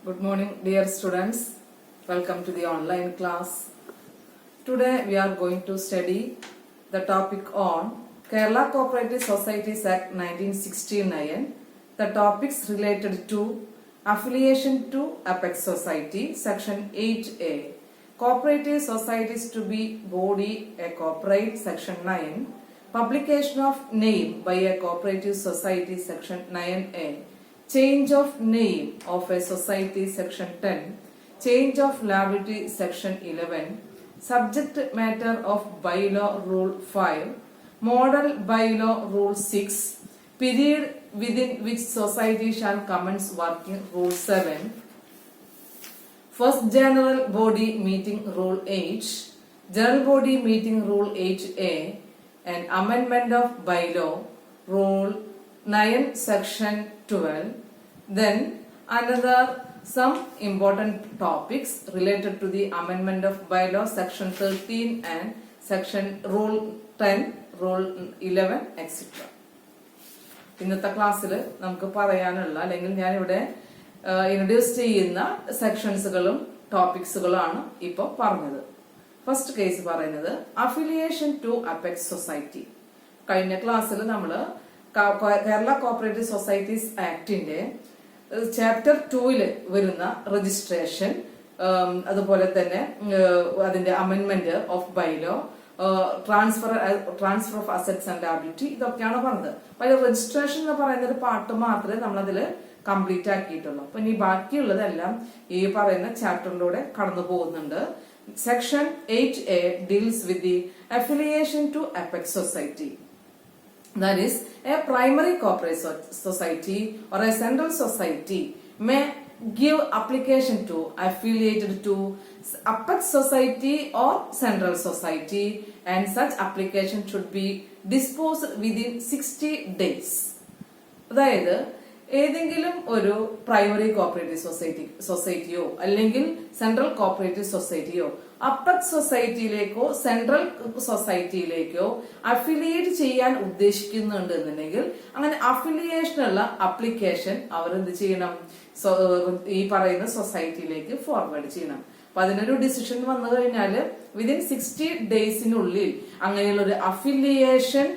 Good morning, dear students. Welcome to the online class. Today we are going to study the topic on Kerala Co-operative Societies Act 1969. The topics related to affiliation to Apex Society, Section 8A. Cooperative societies to be body a corporate, Section 9. Publication of name by a cooperative society, Section 9A. Change of name of a society, Section 10. Change of liability, Section 11. Subject matter of bylaw, Rule 5. Model bylaw, Rule 6. Period within which society shall commence working, Rule 7. First General Body Meeting, Rule 8. General Body Meeting, Rule 8A. And amendment of bylaw, Rule 9, Section 12. Then another some important topics related to the amendment of bylaw, Section 13 and Section Rule 10, Rule 11, etc. ഇന്നത്തെ ക്ലാസ്സിൽ നമുക്ക് പറയാനുള്ള അല്ലെങ്കിൽ ഞാനിവിടെ introduce ചെയ്യുന്ന സെക്ഷൻസുകളും ടോപ്പിക്സുകളാണ് ഇപ്പോൾ പറഞ്ഞത്. First case പറയുന്നത് അഫിലിയേഷൻ ടു അപെക്സ് സൊസൈറ്റി. കഴിഞ്ഞ ക്ലാസ്സിൽ നമ്മൾ കേരള കോഓപ്പറേറ്റീവ് സൊസൈറ്റീസ് ആക്ടിന്റെ ചാപ്റ്റർ 2 വരുന്ന രജിസ്ട്രേഷൻ, അതുപോലെ തന്നെ അതിന്റെ amendment of bylaw, transfer of assets and liability, ഇതൊക്കെയാണ് പറഞ്ഞത്. അപ്പൊ രജിസ്ട്രേഷൻ എന്ന് പറയുന്ന ഒരു പാർട്ട് മാത്രമേ നമ്മളതിൽ കംപ്ലീറ്റ് ആക്കിയിട്ടുള്ളൂ. അപ്പൊ ഇനി ബാക്കിയുള്ളതെല്ലാം ഈ പറയുന്ന ചാപ്റ്ററിലൂടെ കടന്നു പോകുന്നുണ്ട്. Section 8A deals with the affiliation to Apex Society. That is, a primary cooperative society or a central society may give application to affiliated to Apex Society or Central Society, and such application should be disposed within 60 days. അതായത് ഏതെങ്കിലും ഒരു primary cooperative സൊസൈറ്റിയോ അല്ലെങ്കിൽ central cooperative സൊസൈറ്റിയോ apex സൊസൈറ്റിയിലേക്കോ സെൻട്രൽ സൊസൈറ്റിയിലേക്കോ affiliate ചെയ്യാൻ ഉദ്ദേശിക്കുന്നുണ്ട് എന്നുണ്ടെങ്കിൽ അങ്ങനെ അഫിലിയേഷനുള്ള അപ്ലിക്കേഷൻ അവർ എന്ത് ചെയ്യണം? ഈ പറയുന്ന സൊസൈറ്റിയിലേക്ക് ഫോർവേഡ് ചെയ്യണം. അപ്പൊ അതിനൊരു ഡിസിഷൻ വന്നു കഴിഞ്ഞാൽ വിതിൻ 60 ഡേയ്സിനുള്ളിൽ അങ്ങനെയുള്ള ഒരു അഫിലിയേഷൻ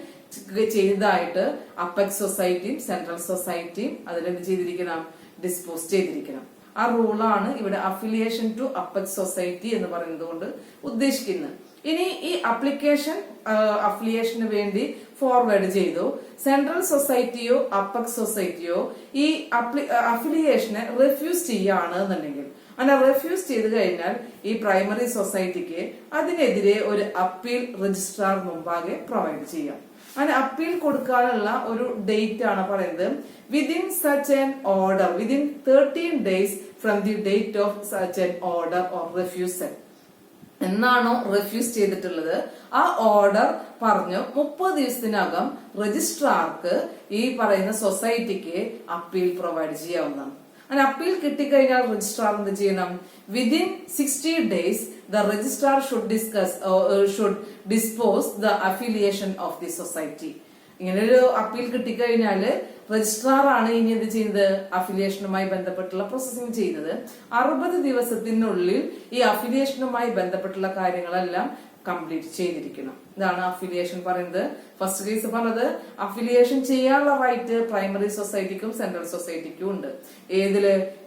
ചെയ്തതായിട്ട് അപ്പെക്സ് സൊസൈറ്റിയും സെൻട്രൽ സൊസൈറ്റിയും അതിലെന്ത് ചെയ്തിരിക്കണം? ഡിസ്പോസ് ചെയ്തിരിക്കണം. ആ റൂളാണ് ഇവിടെ അഫിലിയേഷൻ ടു അപ്പെക്സ് സൊസൈറ്റി എന്ന് പറയുന്നത് കൊണ്ട് ഉദ്ദേശിക്കുന്നത്. ഇനി ഈ അപ്ലിക്കേഷൻ അഫിലിയേഷന് വേണ്ടി ഫോർവേഡ് ചെയ്തു, സെൻട്രൽ സൊസൈറ്റിയോ അപ്പെക്സ് സൊസൈറ്റിയോ ഈ അഫിലിയേഷനെ റെഫ്യൂസ് ചെയ്യാണ് എന്നുണ്ടെങ്കിൽ, അങ്ങനെ റെഫ്യൂസ് ചെയ്ത് കഴിഞ്ഞാൽ ഈ പ്രൈമറി സൊസൈറ്റിക്ക് അതിനെതിരെ ഒരു അപ്പീൽ രജിസ്ട്രാർ മുമ്പാകെ പ്രൊവൈഡ് ചെയ്യാം. അങ്ങനെ അപ്പീൽ കൊടുക്കാനുള്ള ഒരു ഡേറ്റ് ആണ് പറയുന്നത് within such an order, within 13 days from the date of such an order or refusal. എന്നാണോ റെഫ്യൂസ് ചെയ്തിട്ടുള്ളത് ആ ഓർഡർ പറഞ്ഞു 30 ദിവസത്തിനകം രജിസ്ട്രാർക്ക് ഈ പറയുന്ന സൊസൈറ്റിക്ക് അപ്പീൽ പ്രൊവൈഡ് ചെയ്യാവുന്നതാണ്. അങ്ങനെ അപ്പീൽ കിട്ടിക്കഴിഞ്ഞാൽ രജിസ്ട്രാർ എന്ത് ചെയ്യണം? Within 60 days the registrar should dispose the affiliation of the society. ഇങ്ങനെ ഒരു അപ്പീൽ കിട്ടിക്കഴിഞ്ഞാല് രജിസ്ട്രാർ ആണ് ഇനി എന്ത് ചെയ്യുന്നത്? അഫിലിയേഷനുമായി ബന്ധപ്പെട്ടുള്ള പ്രോസസ്സിംഗ് ചെയ്യുന്നത്. 60 ദിവസത്തിനുള്ളിൽ ഈ അഫിലിയേഷനുമായി ബന്ധപ്പെട്ടുള്ള കാര്യങ്ങളെല്ലാം കംപ്ലീറ്റ് ചെയ്തിരിക്കണം. ഇതാണ് അഫിലിയേഷൻ പറയുന്നത്. ഫസ്റ്റ് കേസ് പറഞ്ഞത് അഫിലിയേഷൻ ചെയ്യാനുള്ള റൈറ്റ് പ്രൈമറി സൊസൈറ്റിക്കും സെൻട്രൽ സൊസൈറ്റിക്കും ഉണ്ട്.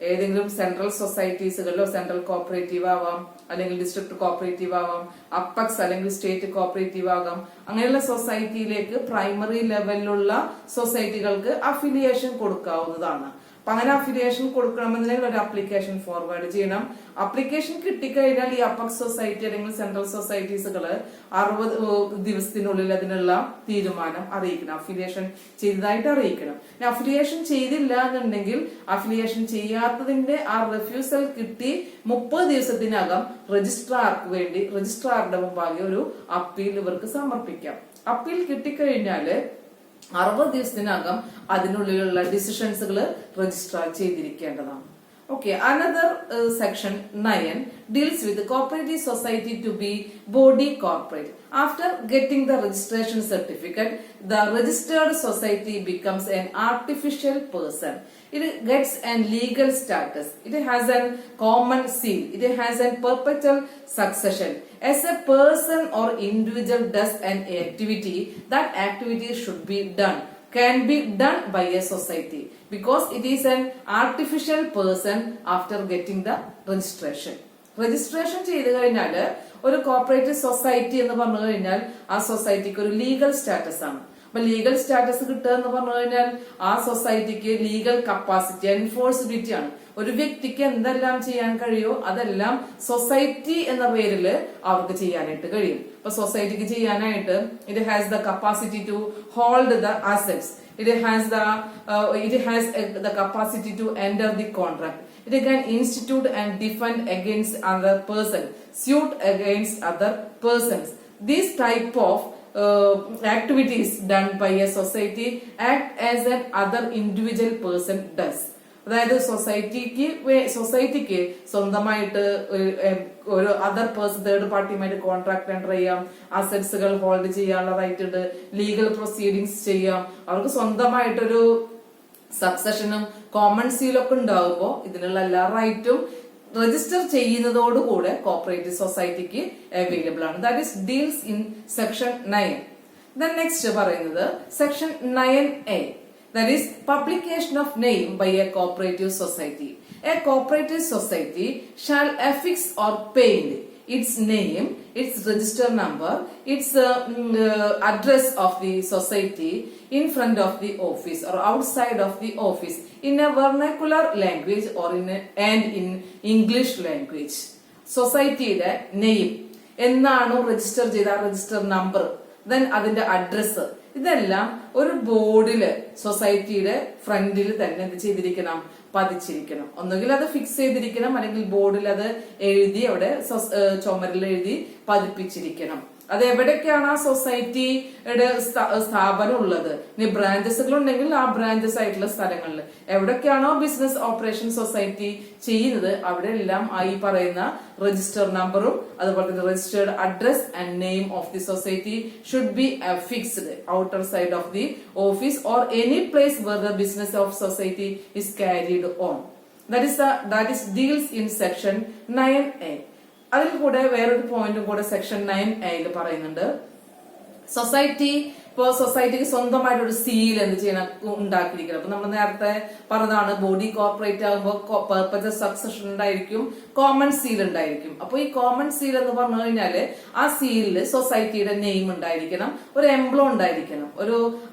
ഏതെങ്കിലും സെൻട്രൽ സൊസൈറ്റീസുകളിലോ സെൻട്രൽ കോഓപ്പറേറ്റീവ് ആവാം, അല്ലെങ്കിൽ ഡിസ്ട്രിക്ട് കോഓപ്പറേറ്റീവ് ആവാം, അപ്പെക്സ് അല്ലെങ്കിൽ സ്റ്റേറ്റ് കോഓപ്പറേറ്റീവ് ആകാം. അങ്ങനെയുള്ള സൊസൈറ്റിയിലേക്ക് പ്രൈമറി ലെവലിലുള്ള സൊസൈറ്റികൾക്ക് അഫിലിയേഷൻ കൊടുക്കാവുന്നതാണ്. അപ്പൊ അങ്ങനെ അഫിലിയേഷൻ കൊടുക്കണമെന്നുണ്ടെങ്കിൽ ഒരു അപ്ലിക്കേഷൻ ഫോർവേഡ് ചെയ്യണം. അപ്ലിക്കേഷൻ കിട്ടിക്കഴിഞ്ഞാൽ ഈ അപ്പെക്സ് സൊസൈറ്റി അല്ലെങ്കിൽ സെൻട്രൽ സൊസൈറ്റീസുകള് 60 ദിവസത്തിനുള്ളിൽ അതിനുള്ള തീരുമാനം അറിയിക്കണം, അഫിലിയേഷൻ ചെയ്തതായിട്ട് അറിയിക്കണം. അഫിലിയേഷൻ ചെയ്തില്ല എന്നുണ്ടെങ്കിൽ അഫിലിയേഷൻ ചെയ്യാത്തതിന്റെ ആ റെഫ്യൂസൽ കിട്ടി 30 ദിവസത്തിനകം രജിസ്ട്രാർക്ക് വേണ്ടി രജിസ്ട്രാറുടെ മുമ്പാകെ ഒരു അപ്പീൽ ഇവർക്ക് സമർപ്പിക്കാം. അപ്പീൽ കിട്ടിക്കഴിഞ്ഞാല് 60 ദിവസത്തിനകം അതിനുള്ളിലുള്ള ഡിസിഷൻസുകൾ registrar ചെയ്തിരിക്കേണ്ടതാണ്. Okay, another section 9 deals with the cooperative society to be body corporate. After getting the registration certificate, the registered society becomes an artificial person. It gets a legal status. It has a common seal. It has a perpetual succession. As a person or individual does an activity, that activity should be done. Can be done by a society because it is an artificial person after getting the registration. Registration ചെയ്തു കഴിഞ്ഞാൽ ഒരു cooperative society എന്ന് പറഞ്ഞു കഴിഞ്ഞാൽ ആ സൊസൈറ്റിക്ക് ഒരു legal status ആണ്. അപ്പൊ ലീഗൽ സ്റ്റാറ്റസ് കിട്ടുക എന്ന് പറഞ്ഞു കഴിഞ്ഞാൽ ആ സൊസൈറ്റിക്ക് ലീഗൽ കപ്പാസിറ്റി എൻഫോഴ്സിബിലിറ്റി ആണ്. ഒരു വ്യക്തിക്ക് എന്തെല്ലാം ചെയ്യാൻ കഴിയോ അതെല്ലാം സൊസൈറ്റി എന്ന പേരിൽ അവർക്ക് ചെയ്യാനായിട്ട് കഴിയും. അപ്പൊ സൊസൈറ്റിക്ക് ചെയ്യാനായിട്ട് it has the capacity to hold the assets. It has the capacity to enter the contract. It can institute and defend against other person, suit against other persons. This type of activities done by a society act as an other individual person does. അതായത് സൊസൈറ്റിക്ക് സ്വന്തമായിട്ട് ഒരു other person third പാർട്ടിയുമായിട്ട് contract enter ചെയ്യാം, അസറ്റ്സുകൾ hold ചെയ്യാനുള്ളതായിട്ടുണ്ട്, legal proceedings ചെയ്യാം. അവർക്ക് സ്വന്തമായിട്ടൊരു സക്സഷനും കോമൺ സീലൊക്കെ ഉണ്ടാകുമ്പോൾ ഇതിനുള്ള എല്ലാ റൈറ്റും രജിസ്റ്റർ ചെയ്യുന്നതോടുകൂടെ കോപ്പറേറ്റീവ് സൊസൈറ്റിക്ക് അവൈലബിൾ ആണ്. That is deals in section 9. Then next പറയുന്നത് section 9A. That is publication of name by a cooperative society. A cooperative society shall affix or paint its name, its register number, its address of the society in front of the office or outside of the office in a vernacular language or in English language. സൊസൈറ്റിയുടെ name എന്നാണോ register ചെയ്ത register number, then അതിന്റെ address, ഇതെല്ലാം ഒരു ബോർഡില് സൊസൈറ്റിയുടെ ഫ്രണ്ടിൽ തന്നെ എന്ത് ചെയ്തിരിക്കണം, പതിച്ചിരിക്കണം. ഒന്നുകിൽ അത് ഫിക്സ് ചെയ്തിരിക്കണം, അല്ലെങ്കിൽ ബോർഡിൽ അത് എഴുതി അവിടെ ചുമരിൽ എഴുതി പതിപ്പിച്ചിരിക്കണം. അത് എവിടെയൊക്കെയാണ് ആ സൊസൈറ്റിയുടെ സ്ഥാപനം ഉള്ളത്, ഇനി ബ്രാഞ്ചസുകൾ ഉണ്ടെങ്കിൽ ആ ബ്രാഞ്ചസ് ആയിട്ടുള്ള സ്ഥലങ്ങളിൽ എവിടെയൊക്കെയാണോ ബിസിനസ് ഓപ്പറേഷൻ സൊസൈറ്റി ചെയ്യുന്നത് അവിടെ എല്ലാം ഈ പറയുന്ന രജിസ്റ്റർ നമ്പറും അതുപോലെ തന്നെ registered address and name of the society should be fixed outer side of the office or any place where the business of society is carried on. That is deals in section 9A. അതിൽ കൂടെ വേറൊരു പോയിന്റും കൂടെ section 9A പറയുന്നുണ്ട്. സൊസൈറ്റിക്ക് സ്വന്തമായിട്ട് ഒരു seal എന്ത് ചെയ്യണം, ഉണ്ടാക്കിയിരിക്കണം. അപ്പൊ നമ്മൾ നേരത്തെ പറഞ്ഞതാണ് ബോഡി കോർപ്പറേറ്റ് ആകുമ്പോൾ പെർപ്പസ് സക്സഷൻ ഉണ്ടായിരിക്കും, കോമൺ സീൽ ഉണ്ടായിരിക്കും. അപ്പൊ ഈ കോമൺ സീൽ എന്ന് പറഞ്ഞു കഴിഞ്ഞാല് ആ സീലില് സൊസൈറ്റിയുടെ നെയിം ഉണ്ടായിരിക്കണം, ഒരു എംബ്ലം ഉണ്ടായിരിക്കണം,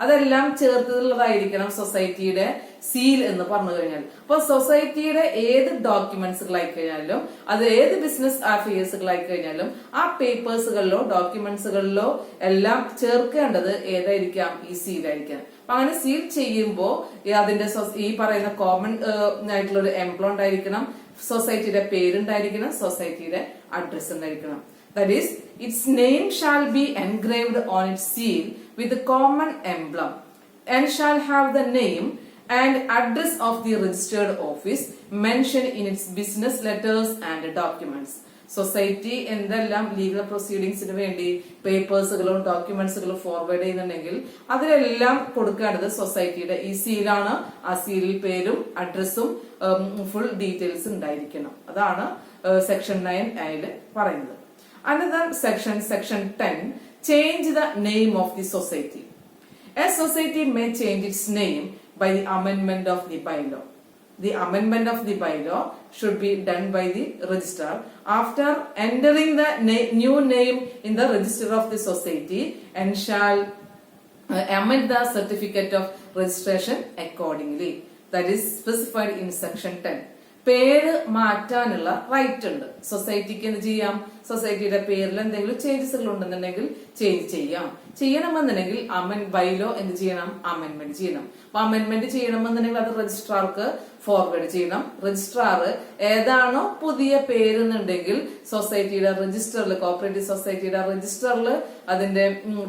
അതെല്ലാം ചേർത്തുള്ളതായിരിക്കണം സൊസൈറ്റിയുടെ സീൽ എന്ന് പറഞ്ഞു കഴിഞ്ഞാൽ. അപ്പൊ സൊസൈറ്റിയുടെ ഏത് ഡോക്യുമെന്റ്സുകളായി കഴിഞ്ഞാലും അത് ഏത് ബിസിനസ് അഫയേഴ്സുകളായി കഴിഞ്ഞാലും ആ പേപ്പേഴ്സുകളിലോ ഡോക്യുമെന്റ്സുകളിലോ എല്ലാം ചേർക്കേണ്ടത് ഏതായിരിക്കാം, ഈ സീലായിരിക്കാം. അപ്പൊ അങ്ങനെ സീൽ ചെയ്യുമ്പോൾ അതിന്റെ ഈ പറയുന്ന കോമൺ ആയിട്ടുള്ള ഒരു എംപ്ലോ ഉണ്ടായിരിക്കണം, സൊസൈറ്റിയുടെ പേരുണ്ടായിരിക്കണം, സൊസൈറ്റിയുടെ അഡ്രസ് ഉണ്ടായിരിക്കണം. That is it's name shall be engraved on its seal with common emblem and shall have the name and address of the registered office mentioned in its business letters and documents. Society എന്തെല്ലാം legal പ്രൊസീഡിങ്സിന് വേണ്ടി പേപ്പേഴ്സുകളും ഡോക്യുമെന്റ്സുകളും forward ചെയ്യുന്നുണ്ടെങ്കിൽ അതിലെല്ലാം കൊടുക്കേണ്ടത് സൊസൈറ്റിയുടെ ഈ സീലാണ്. ആ സീലിൽ പേരും അഡ്രസ്സും ഫുൾ ഡീറ്റെയിൽസ് ഉണ്ടായിരിക്കണം. അതാണ് സെക്ഷൻ 9A പറയുന്നത്. Another section 10 change the name of the society. A society may change its name by the amendment of the bylaw. The amendment of the bylaw should be done by the registrar after entering the new name in the register of the society and shall amend the certificate of registration accordingly. That is specified in section 10. പേര് മാറ്റാനുള്ള right ഉണ്ട് സൊസൈറ്റിക്ക്. എന്ത് ചെയ്യാം, സൊസൈറ്റിയുടെ പേരിൽ എന്തെങ്കിലും ചേഞ്ചസുകൾ ഉണ്ടെന്നുണ്ടെങ്കിൽ ചേഞ്ച് ചെയ്യണമെന്നുണ്ടെങ്കിൽ ബൈലോ എന്ത് ചെയ്യണം, അമെന്റ്മെന്റ് ചെയ്യണം. അപ്പൊ അമെന്റ്മെന്റ് ചെയ്യണമെന്നുണ്ടെങ്കിൽ അത് രജിസ്ട്രാർക്ക് ഫോർവേഡ് ചെയ്യണം. രജിസ്ട്രാർ ഏതാണോ പുതിയ പേരെന്നുണ്ടെങ്കിൽ സൊസൈറ്റിയുടെ രജിസ്റ്ററിൽ, കോപ്പറേറ്റീവ് സൊസൈറ്റിയുടെ രജിസ്റ്ററിൽ അതിന്റെ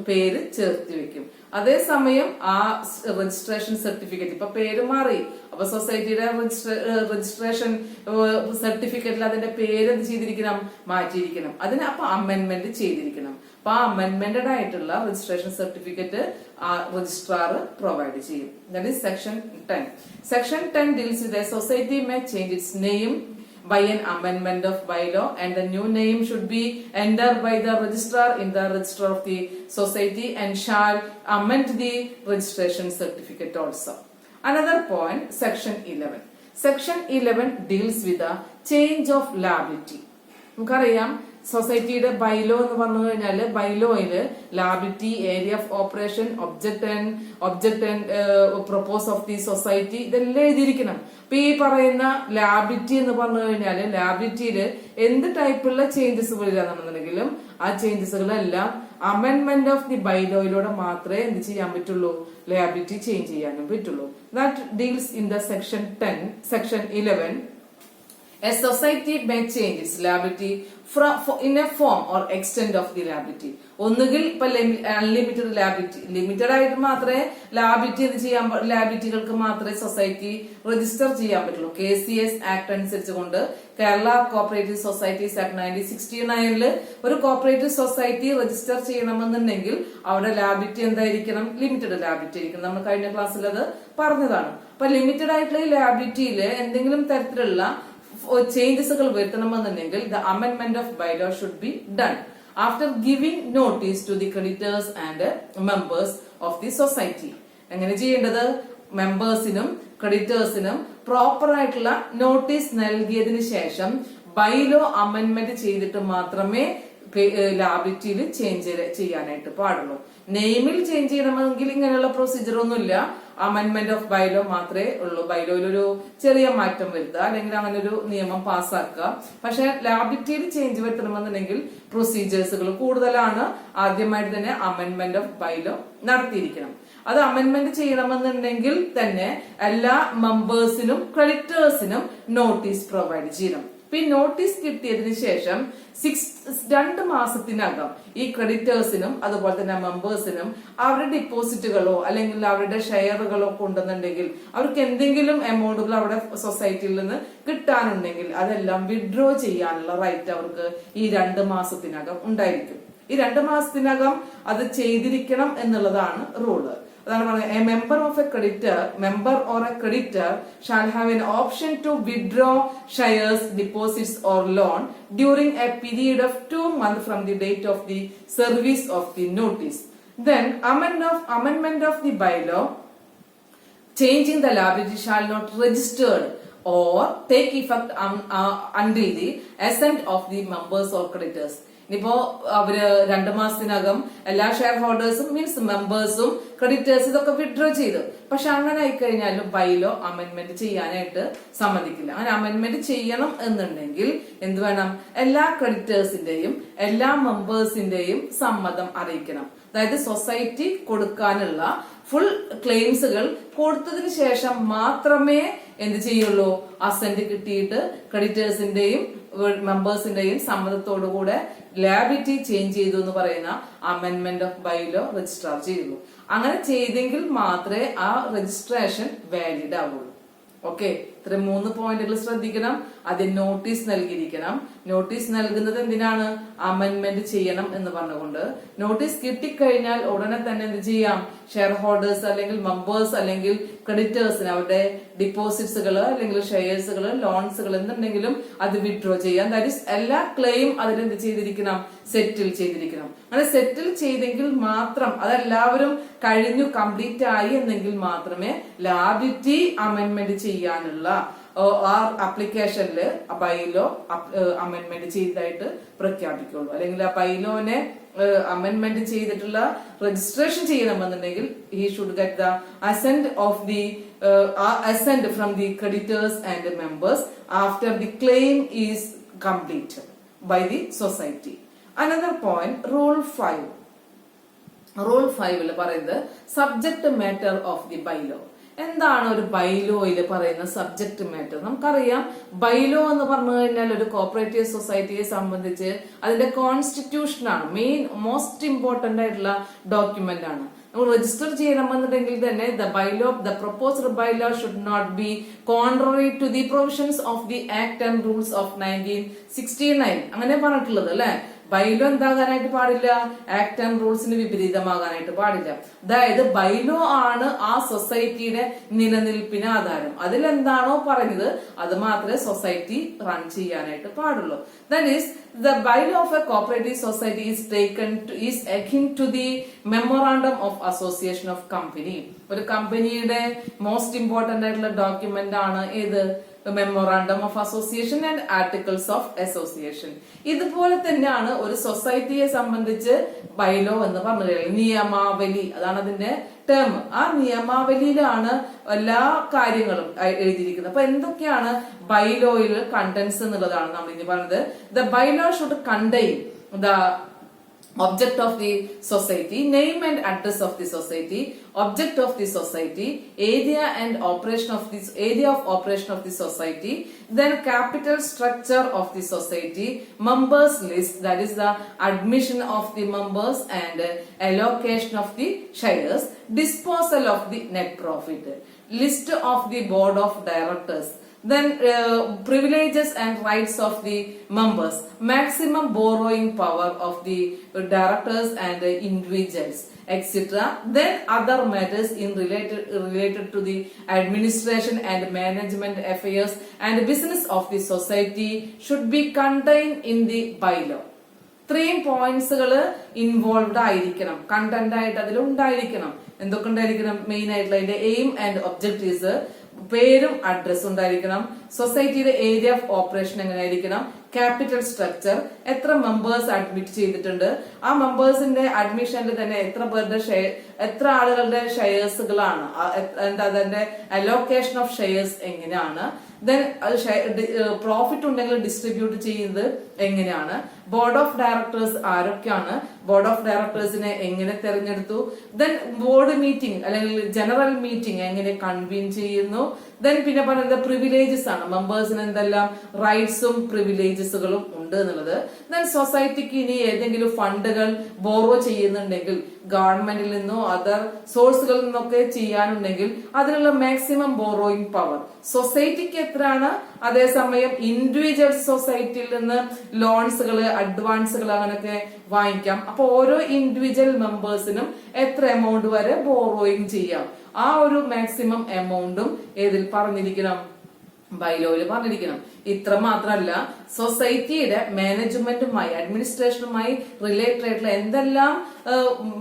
പേര് ചേർത്ത് വെക്കും. അതേസമയം ആ രജിസ്ട്രേഷൻ സർട്ടിഫിക്കറ്റ് ഇപ്പൊ പേര് മാറി, അപ്പൊ സൊസൈറ്റിയുടെ രജിസ്ട്രേഷൻ സർട്ടിഫിക്കറ്റിൽ അതിന്റെ പേര് എന്ത് ചെയ്തിരിക്കണം, മാറ്റിയിരിക്കണം. അതിന് അപ്പൊ അമെന്റ്മെന്റ് ചെയ്തിരിക്കണം. അപ്പൊ ആ അമെന്റ്മെന്റഡ് ആയിട്ടുള്ള രജിസ്ട്രേഷൻ സർട്ടിഫിക്കറ്റ് രജിസ്ട്രാർ പ്രൊവൈഡ് ചെയ്യും. That is section 10. Section 10 deals with a society may change its name by an amendment of bylaw, and the new name should be entered by the registrar in the register of the society and shall amend the registration certificate also. Another point, section 11. Section 11 deals with the change of liability. നമുക്കറിയാം സൊസൈറ്റിയുടെ bylaw എന്ന് പറഞ്ഞു കഴിഞ്ഞാല് ബൈലോയില് liability, area of operation, object and purpose of the society ഇതെല്ലാം എഴുതിയിരിക്കണം. അപ്പൊ ഈ പറയുന്ന ലാബിലിറ്റി എന്ന് പറഞ്ഞു കഴിഞ്ഞാല് ലാബിലിറ്റിയില് എന്ത് ടൈപ്പുള്ള ചേഞ്ചസ് വരികയാണെന്നുണ്ടെങ്കിലും ആ ചേഞ്ചസുകളെല്ലാം അമെന്റ്മെന്റ് ഓഫ് ദി ബൈലോയിലൂടെ മാത്രമേ എന്ത് ചെയ്യാൻ പറ്റുള്ളൂ, ലാബിലിറ്റി ചേഞ്ച് ചെയ്യാനും പറ്റുള്ളൂ. That deals in the section 10. Section 11. A society may change its liability in a form or extent of the liability. ഒന്നുകിൽ ഇപ്പൊ അൺലിമിറ്റഡ് ലാബിലിറ്റി, ലിമിറ്റഡ് ആയിട്ട് മാത്രമേ ലാബിലിറ്റി എന്ത് ചെയ്യാൻ, ലാബിലിറ്റികൾക്ക് മാത്രമേ സൊസൈറ്റി രജിസ്റ്റർ ചെയ്യാൻ പറ്റുള്ളൂ. KCS ആക്ട് അനുസരിച്ച് കൊണ്ട് കേരള കോപ്പറേറ്റീവ് സൊസൈറ്റീസ് ആക്ട് 1969 ഒരു കോപ്പറേറ്റീവ് സൊസൈറ്റി രജിസ്റ്റർ ചെയ്യണമെന്നുണ്ടെങ്കിൽ അവിടെ ലാബിലിറ്റി എന്തായിരിക്കണം, ലിമിറ്റഡ് ലാബിലിറ്റി ആയിരിക്കണം. നമ്മൾ കഴിഞ്ഞ ക്ലാസ്സിൽ അത് പറഞ്ഞതാണ്. അപ്പൊ ലിമിറ്റഡ് ആയിട്ടുള്ള ഈ ലാബിലിറ്റിയിൽ എന്തെങ്കിലും തരത്തിലുള്ള ചേഞ്ചസുകൾ വരുത്തണമെന്നുണ്ടെങ്കിൽ the amendment of bylaw should be done after giving notice to the creditors and members of the society. എങ്ങനെ ചെയ്യേണ്ടത്, മെമ്പേഴ്സിനും ക്രെഡിറ്റേഴ്സിനും പ്രോപ്പർ ആയിട്ടുള്ള നോട്ടീസ് നൽകിയതിനു ശേഷം ബൈലോ അമെന്റ്മെന്റ് ചെയ്തിട്ട് മാത്രമേ ലാബിലിറ്റിയിൽ ചേഞ്ച് ചെയ്യാനായിട്ട് പാടുള്ളൂ. നെയിമിൽ ചേഞ്ച് ചെയ്യണമെങ്കിൽ ഇങ്ങനെയുള്ള പ്രൊസീജിയർ ഒന്നുമില്ല. അമെന്റ്മെന്റ് ഓഫ് ബൈലോ മാത്രമേ ഉള്ളൂ. ബൈലോയിൽ ഒരു ചെറിയ മാറ്റം വരുത്തുക അല്ലെങ്കിൽ അങ്ങനെ ഒരു നിയമം പാസ്സാക്കുക. പക്ഷെ ലാബിലിറ്റിയിൽ ചേഞ്ച് വരുത്തണമെന്നുണ്ടെങ്കിൽ പ്രൊസീജിയേഴ്സുകൾ കൂടുതലാണ്. ആദ്യമായിട്ട് തന്നെ അമെന്റ്മെന്റ് ഓഫ് ബൈലോ നടത്തിയിരിക്കണം. അത് അമെന്റ്മെന്റ് ചെയ്യണമെന്നുണ്ടെങ്കിൽ തന്നെ എല്ലാ മെമ്പേഴ്സിനും ക്രെഡിറ്റേഴ്സിനും നോട്ടീസ് പ്രൊവൈഡ് ചെയ്യണം. ഈ നോട്ടീസ് കിട്ടിയതിനു ശേഷം 2 മാസത്തിനകം ഈ ക്രെഡിറ്റേഴ്സിനും അതുപോലെ തന്നെ മെമ്പേഴ്സിനും അവരുടെ ഡിപ്പോസിറ്റുകളോ അല്ലെങ്കിൽ അവരുടെ ഷെയറുകളോ ഉണ്ടെന്നുണ്ടെങ്കിൽ അവർക്ക് എന്തെങ്കിലും എമൗണ്ടുകൾ അവിടെ സൊസൈറ്റിയിൽ നിന്ന് കിട്ടാനുണ്ടെങ്കിൽ അതെല്ലാം വിഡ്രോ ചെയ്യാനുള്ള റൈറ്റ് അവർക്ക് ഈ 2 മാസത്തിനകം ഉണ്ടായിരിക്കും. ഈ 2 മാസത്തിനകം അത് ചെയ്തിരിക്കണം എന്നുള്ളതാണ് റൂള്. അതാണ് പറയുന്നത്, A member or a creditor shall have an option to withdraw shares, deposits or loan during a period of 2 months from the date of the service of the notice. Then amendment of the bylaw changing the liability shall not registered or take effect until the assent of the members or creditors. ഇനിയിപ്പോ അവര് 2 മാസത്തിനകം എല്ലാ share ഹോൾഡേഴ്സും means മെമ്പേഴ്സും ക്രെഡിറ്റേഴ്സും ഇതൊക്കെ withdraw ചെയ്തു. പക്ഷെ അങ്ങനെ ആയിക്കഴിഞ്ഞാലും bylaw amendment ചെയ്യാനായിട്ട് സമ്മതിക്കില്ല. അങ്ങനെ അമെന്റ്മെന്റ് ചെയ്യണം എന്നുണ്ടെങ്കിൽ എന്ത് വേണം, എല്ലാ ക്രെഡിറ്റേഴ്സിന്റെയും എല്ലാ മെമ്പേഴ്സിന്റെയും സമ്മതം അറിയിക്കണം. അതായത് സൊസൈറ്റി കൊടുക്കാനുള്ള ഫുൾ ക്ലെയിംസുകൾ കൊടുത്തതിന് ശേഷം മാത്രമേ എന്ത് ചെയ്യുള്ളൂ, അസന്റ് കിട്ടിയിട്ട് ക്രെഡിറ്റേഴ്സിന്റെയും മെമ്പേഴ്സിന്റെയും സമ്മതത്തോടുകൂടെ ലാബിലിറ്റി ചേഞ്ച് ചെയ്തു എന്ന് പറയുന്ന അമെന്റ്മെന്റ് ഓഫ് ബൈലോ രജിസ്ട്രാർ ചെയ്യുന്നു. അങ്ങനെ ചെയ്തെങ്കിൽ മാത്രമേ ആ രജിസ്ട്രേഷൻ വാലിഡ് ആവുള്ളൂ. ഓക്കെ, ഇത്ര 3 പോയിന്റുകൾ ശ്രദ്ധിക്കണം. അതിന് നോട്ടീസ് നൽകിയിരിക്കണം. നോട്ടീസ് നൽകുന്നത് എന്തിനാണ്, അമെന്റ്മെന്റ് ചെയ്യണം എന്ന് പറഞ്ഞുകൊണ്ട്. നോട്ടീസ് കിട്ടിക്കഴിഞ്ഞാൽ ഉടനെ തന്നെ എന്ത് ചെയ്യാം, ഷെയർ ഹോൾഡേഴ്സ് അല്ലെങ്കിൽ മെമ്പേഴ്സ് അല്ലെങ്കിൽ ക്രെഡിറ്റേഴ്സിന് അവരുടെ ഡിപ്പോസിറ്റ്സുകൾ അല്ലെങ്കിൽ ഷെയർസുകൾ ലോൺസുകൾ എന്തുണ്ടെങ്കിലും അത് വിഡ്രോ ചെയ്യാം. ദാറ്റ് ഈസ് എല്ലാ ക്ലെയിം അതിലെന്ത് ചെയ്തിരിക്കണം, സെറ്റിൽ ചെയ്തിരിക്കണം. അങ്ങനെ സെറ്റിൽ ചെയ്തെങ്കിൽ മാത്രം, അതെല്ലാവരും കഴിഞ്ഞു കംപ്ലീറ്റ് ആയി എന്നെങ്കിൽ മാത്രമേ ലാബിലിറ്റി അമെന്റ്മെന്റ് ചെയ്യാനുള്ള ആ ആപ്ലിക്കേഷനില് ബൈലോ അമെന്റ്മെന്റ് ചെയ്തതായിട്ട് പ്രഖ്യാപിക്കുള്ളൂ. അല്ലെങ്കിൽ ആ ബൈലോനെ അമെന്റ്മെന്റ് ചെയ്തിട്ടുള്ള രജിസ്ട്രേഷൻ ചെയ്യണമെന്നുണ്ടെങ്കിൽ he should get the assent from the creditors and members after the claim is completed by the society. Another point, Rule 5. Rule 5 പറയുന്നത് subject matter of the bylaw. എന്താണ് ഒരു ബൈലോയിൽ പറയുന്ന subject matter? നമുക്കറിയാം, bylaw എന്ന് പറഞ്ഞു കഴിഞ്ഞാൽ ഒരു കോപ്പറേറ്റീവ് സൊസൈറ്റിയെ സംബന്ധിച്ച് അതിന്റെ കോൺസ്റ്റിറ്റ്യൂഷൻ ആണ് മോസ്റ്റ് ഇമ്പോർട്ടന്റ് ആയിട്ടുള്ള ഡോക്യുമെന്റ് ആണ്. നമ്മൾ രജിസ്റ്റർ ചെയ്യണമെന്നുണ്ടെങ്കിൽ തന്നെ the proposed bylaw should not be contrary to the provisions of the Act and Rules of 1969. അങ്ങനെ പറഞ്ഞിട്ടുള്ളത് അല്ലെ. ബൈലോ എന്താകാനായിട്ട് പാടില്ല, ആക്ട് ആൻഡ് റൂൾസിന് വിപരീതമാകാനായിട്ട് പാടില്ല. അതായത് ബൈലോ ആണ് ആ സൊസൈറ്റിയുടെ നിലനിൽപ്പിന് ആധാരം. അതിലെന്താണോ പറഞ്ഞത് അത് മാത്രമേ സൊസൈറ്റി റൺ ചെയ്യാനായിട്ട് പാടുള്ളൂ. That is, the bylaw of a cooperative society is akin to the memorandum of association of company. ഒരു കമ്പനിയുടെ മോസ്റ്റ് ഇമ്പോർട്ടന്റ് ആയിട്ടുള്ള ഡോക്യുമെന്റ് ആണ് ഏത്? Memorandum of association and articles of association. ഇതുപോലെ തന്നെയാണ് ഒരു സൊസൈറ്റിയെ സംബന്ധിച്ച് ബൈലോ എന്ന് പറഞ്ഞു കഴിഞ്ഞാൽ നിയമാവലി, അതാണ് അതിന്റെ ടേം. ആ നിയമാവലിയിലാണ് എല്ലാ കാര്യങ്ങളും എഴുതിയിരിക്കുന്നത്. അപ്പൊ എന്തൊക്കെയാണ് ബൈലോയിൽ കണ്ടന്റ്സ് എന്നുള്ളതാണ് നമ്മൾ ഇനി പറഞ്ഞത്. The bylaw should contain the object of the society, name and address of the society, object of the society, area of operation of the society, then capital structure of the society, members list, that is the admission of the members and allocation of the shares, disposal of the net profit, list of the board of directors, then privileges and rights of the members, maximum borrowing power of the directors and individuals, etc. Then other matters related to the administration and management affairs and business of the society should be contained in the bylaw. 3 പോയിന്റ്സുകൾ involved ആയിരിക്കണം, content ആയിട്ട് അതിൽ ഉണ്ടായിരിക്കണം. എന്തൊക്കെ ഉണ്ടായിരിക്കണം? Main ആയിട്ടുള്ള അതിന്റെ aim and objectives, പേരും അഡ്രസ്സും ഉണ്ടായിരിക്കണം. സൊസൈറ്റിയുടെ ഏരിയ ഓഫ് ഓപ്പറേഷൻ എങ്ങനെയായിരിക്കണം, ക്യാപിറ്റൽ സ്ട്രക്ചർ, എത്ര മെമ്പേഴ്സ് അഡ്മിറ്റ് ചെയ്തിട്ടുണ്ട്, ആ മെമ്പേഴ്സിന്റെ അഡ്മിഷനിൽ തന്നെ എത്ര ആളുകളുടെ ഷെയർസുകളാണ്, എന്താ അതിന്റെ അലോക്കേഷൻ ഓഫ് ഷെയർസ് എങ്ങനെയാണ്, ദെൻ പ്രോഫിറ്റ് ഉണ്ടെങ്കിൽ ഡിസ്ട്രിബ്യൂട്ട് ചെയ്യുന്നത് എങ്ങനെയാണ്, ബോർഡ് ഓഫ് ഡയറക്ടേഴ്സ് ആരൊക്കെയാണ്, ബോർഡ് ഓഫ് ഡയറക്ടേഴ്സിനെ എങ്ങനെ തെരഞ്ഞെടുത്തു, ദെൻ ബോർഡ് മീറ്റിംഗ് അല്ലെങ്കിൽ ജനറൽ മീറ്റിംഗ് എങ്ങനെ കൺവീൻ ചെയ്യുന്നു, ദെൻ പിന്നെ പറയുന്നത് പ്രിവിലേജസ് ആണ്, മെമ്പേഴ്സിന് എന്തെല്ലാം റൈറ്റ്സും പ്രിവിലേജസുകളും ഉണ്ട് എന്നുള്ളത്. ദെൻ സൊസൈറ്റിക്ക് ഇനി ഏതെങ്കിലും ഫണ്ടുകൾ ബോറോ ചെയ്യുന്നുണ്ടെങ്കിൽ ഗവൺമെന്റിൽ നിന്നോ അതർ സോഴ്സുകളിൽ നിന്നൊക്കെ ചെയ്യാനുണ്ടെങ്കിൽ അതിനുള്ള മാക്സിമം ബോറോയിങ് പവർ സൊസൈറ്റിക്ക് എത്രയാണ്, അതേസമയം ഇൻഡിവിജ്വൽ സൊസൈറ്റിയിൽ നിന്ന് ലോൺസുകള് അഡ്വാൻസുകൾ അങ്ങനെയൊക്കെ വാങ്ങിക്കാം. അപ്പൊ ഓരോ ഇൻഡിവിജ്വൽ മെമ്പേഴ്സിനും എത്ര എമൗണ്ട് വരെ ബോറോയിങ് ചെയ്യാം, ആ ഒരു മാക്സിമം എമൗണ്ടും ഏതിൽ പറഞ്ഞിരിക്കണം, ബൈലോയിൽ പറഞ്ഞിരിക്കണം. ഇത്ര മാത്രമല്ല, സൊസൈറ്റിയുടെ മാനേജ്മെന്റുമായി അഡ്മിനിസ്ട്രേഷനുമായി റിലേറ്റഡ് ആയിട്ടുള്ള എന്തെല്ലാം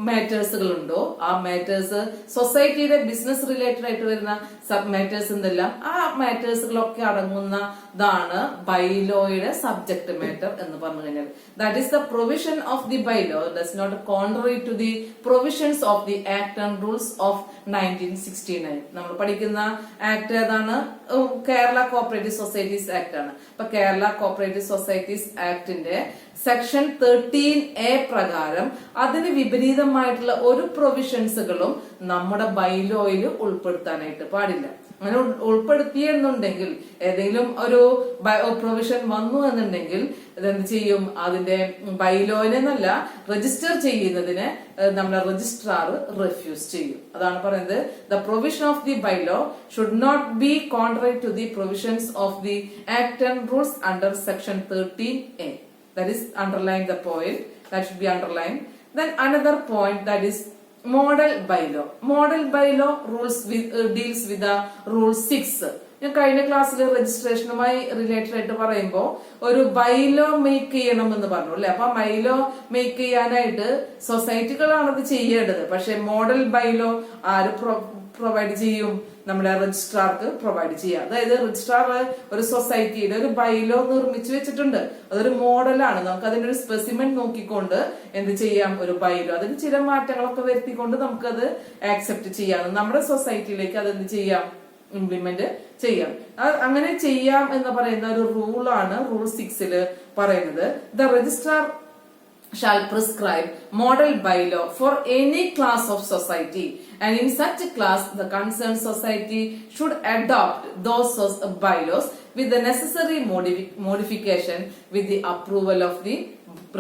മാറ്റേഴ്സുകൾ ഉണ്ടോ ആ മാറ്റേഴ്സ്, സൊസൈറ്റിയുടെ ബിസിനസ് റിലേറ്റഡ് ആയിട്ട് വരുന്ന സബ് മാറ്റേഴ്സ് എന്തെല്ലാം, ആ മാറ്റേഴ്സുകളൊക്കെ അടങ്ങുന്നതാണ് ബൈലോയുടെ സബ്ജക്ട് മാറ്റർ എന്ന് പറഞ്ഞു കഴിഞ്ഞാൽ. That is the provision of the bylaw does not contrary to the provisions of the act and rules of 1969. നമ്മൾ പഠിക്കുന്ന ആക്ട് ഏതാണ്? കേരള കോഓപ്പറേറ്റീവ് സൊസൈറ്റീസ് ആക്ട് ആണ്. അപ്പൊ കേരള കോഓപ്പറേറ്റീവ് സൊസൈറ്റീസ് ആക്ടിന്റെ സെക്ഷൻ 13A പ്രകാരം അതിന് വിപരീതമായിട്ടുള്ള ഒരു പ്രൊവിഷൻസുകളും നമ്മുടെ ബൈലോയിൽ ഉൾപ്പെടുത്താനായിട്ട് പാടില്ല. അങ്ങനെ ഉൾപ്പെടുത്തിയെന്നുണ്ടെങ്കിൽ ഏതെങ്കിലും ഒരു പ്രൊവിഷൻ വന്നു എന്നുണ്ടെങ്കിൽ ഇതെന്ത് ചെയ്യും, അതിന്റെ ബൈലോയിനെന്നല്ല രജിസ്റ്റർ ചെയ്യുന്നതിന് നമ്മുടെ രജിസ്ട്രാർ റിഫ്യൂസ് ചെയ്യും. അതാണ് പറയുന്നത്, the provision of the bylaw should not be contrary to the provisions of the act and rules under section 13A. That is, underline the point, that should be underlined. Then another point, that is model bylaw. Model bylaw deals with the rule 6. ഞാൻ കഴിഞ്ഞ ക്ലാസ്സിൽ രജിസ്ട്രേഷനുമായി related ആയിട്ട് പറയുമ്പോൾ ഒരു bylaw make ചെയ്യണം എന്ന് പറഞ്ഞു അല്ലെ. അപ്പൊ ബൈലോ മേക്ക് ചെയ്യാനായിട്ട് സൊസൈറ്റികളാണ് അത് ചെയ്യേണ്ടത്. പക്ഷെ മോഡൽ ബൈലോ ആര് പ്രൊവൈഡ് ചെയ്യും? നമ്മുടെ രജിസ്ട്രാർക്ക് പ്രൊവൈഡ് ചെയ്യാം. അതായത് രജിസ്ട്രാർ ഒരു സൊസൈറ്റിയുടെ ഒരു ബൈലോ നിർമ്മിച്ചു വെച്ചിട്ടുണ്ട്, അതൊരു മോഡലാണ്. നമുക്ക് അതിന്റെ ഒരു സ്പെസിമെൻ നോക്കിക്കൊണ്ട് എന്ത് ചെയ്യാം, ഒരു ബൈലോ അതിന് ചില മാറ്റങ്ങളൊക്കെ വരുത്തിക്കൊണ്ട് നമുക്കത് ആക്സെപ്റ്റ് ചെയ്യാം. നമ്മുടെ സൊസൈറ്റിയിലേക്ക് അത് എന്ത് ചെയ്യാം, ഇംപ്ലിമെന്റ് ചെയ്യാം. അങ്ങനെ ചെയ്യാം എന്ന് പറയുന്ന ഒരു റൂളാണ് റൂൾ 6 പറയുന്നത്. The registrar shall prescribe model bylaw for any class of society, and in such a class the concerned society should adopt those bylaws with the necessary modification with the approval of the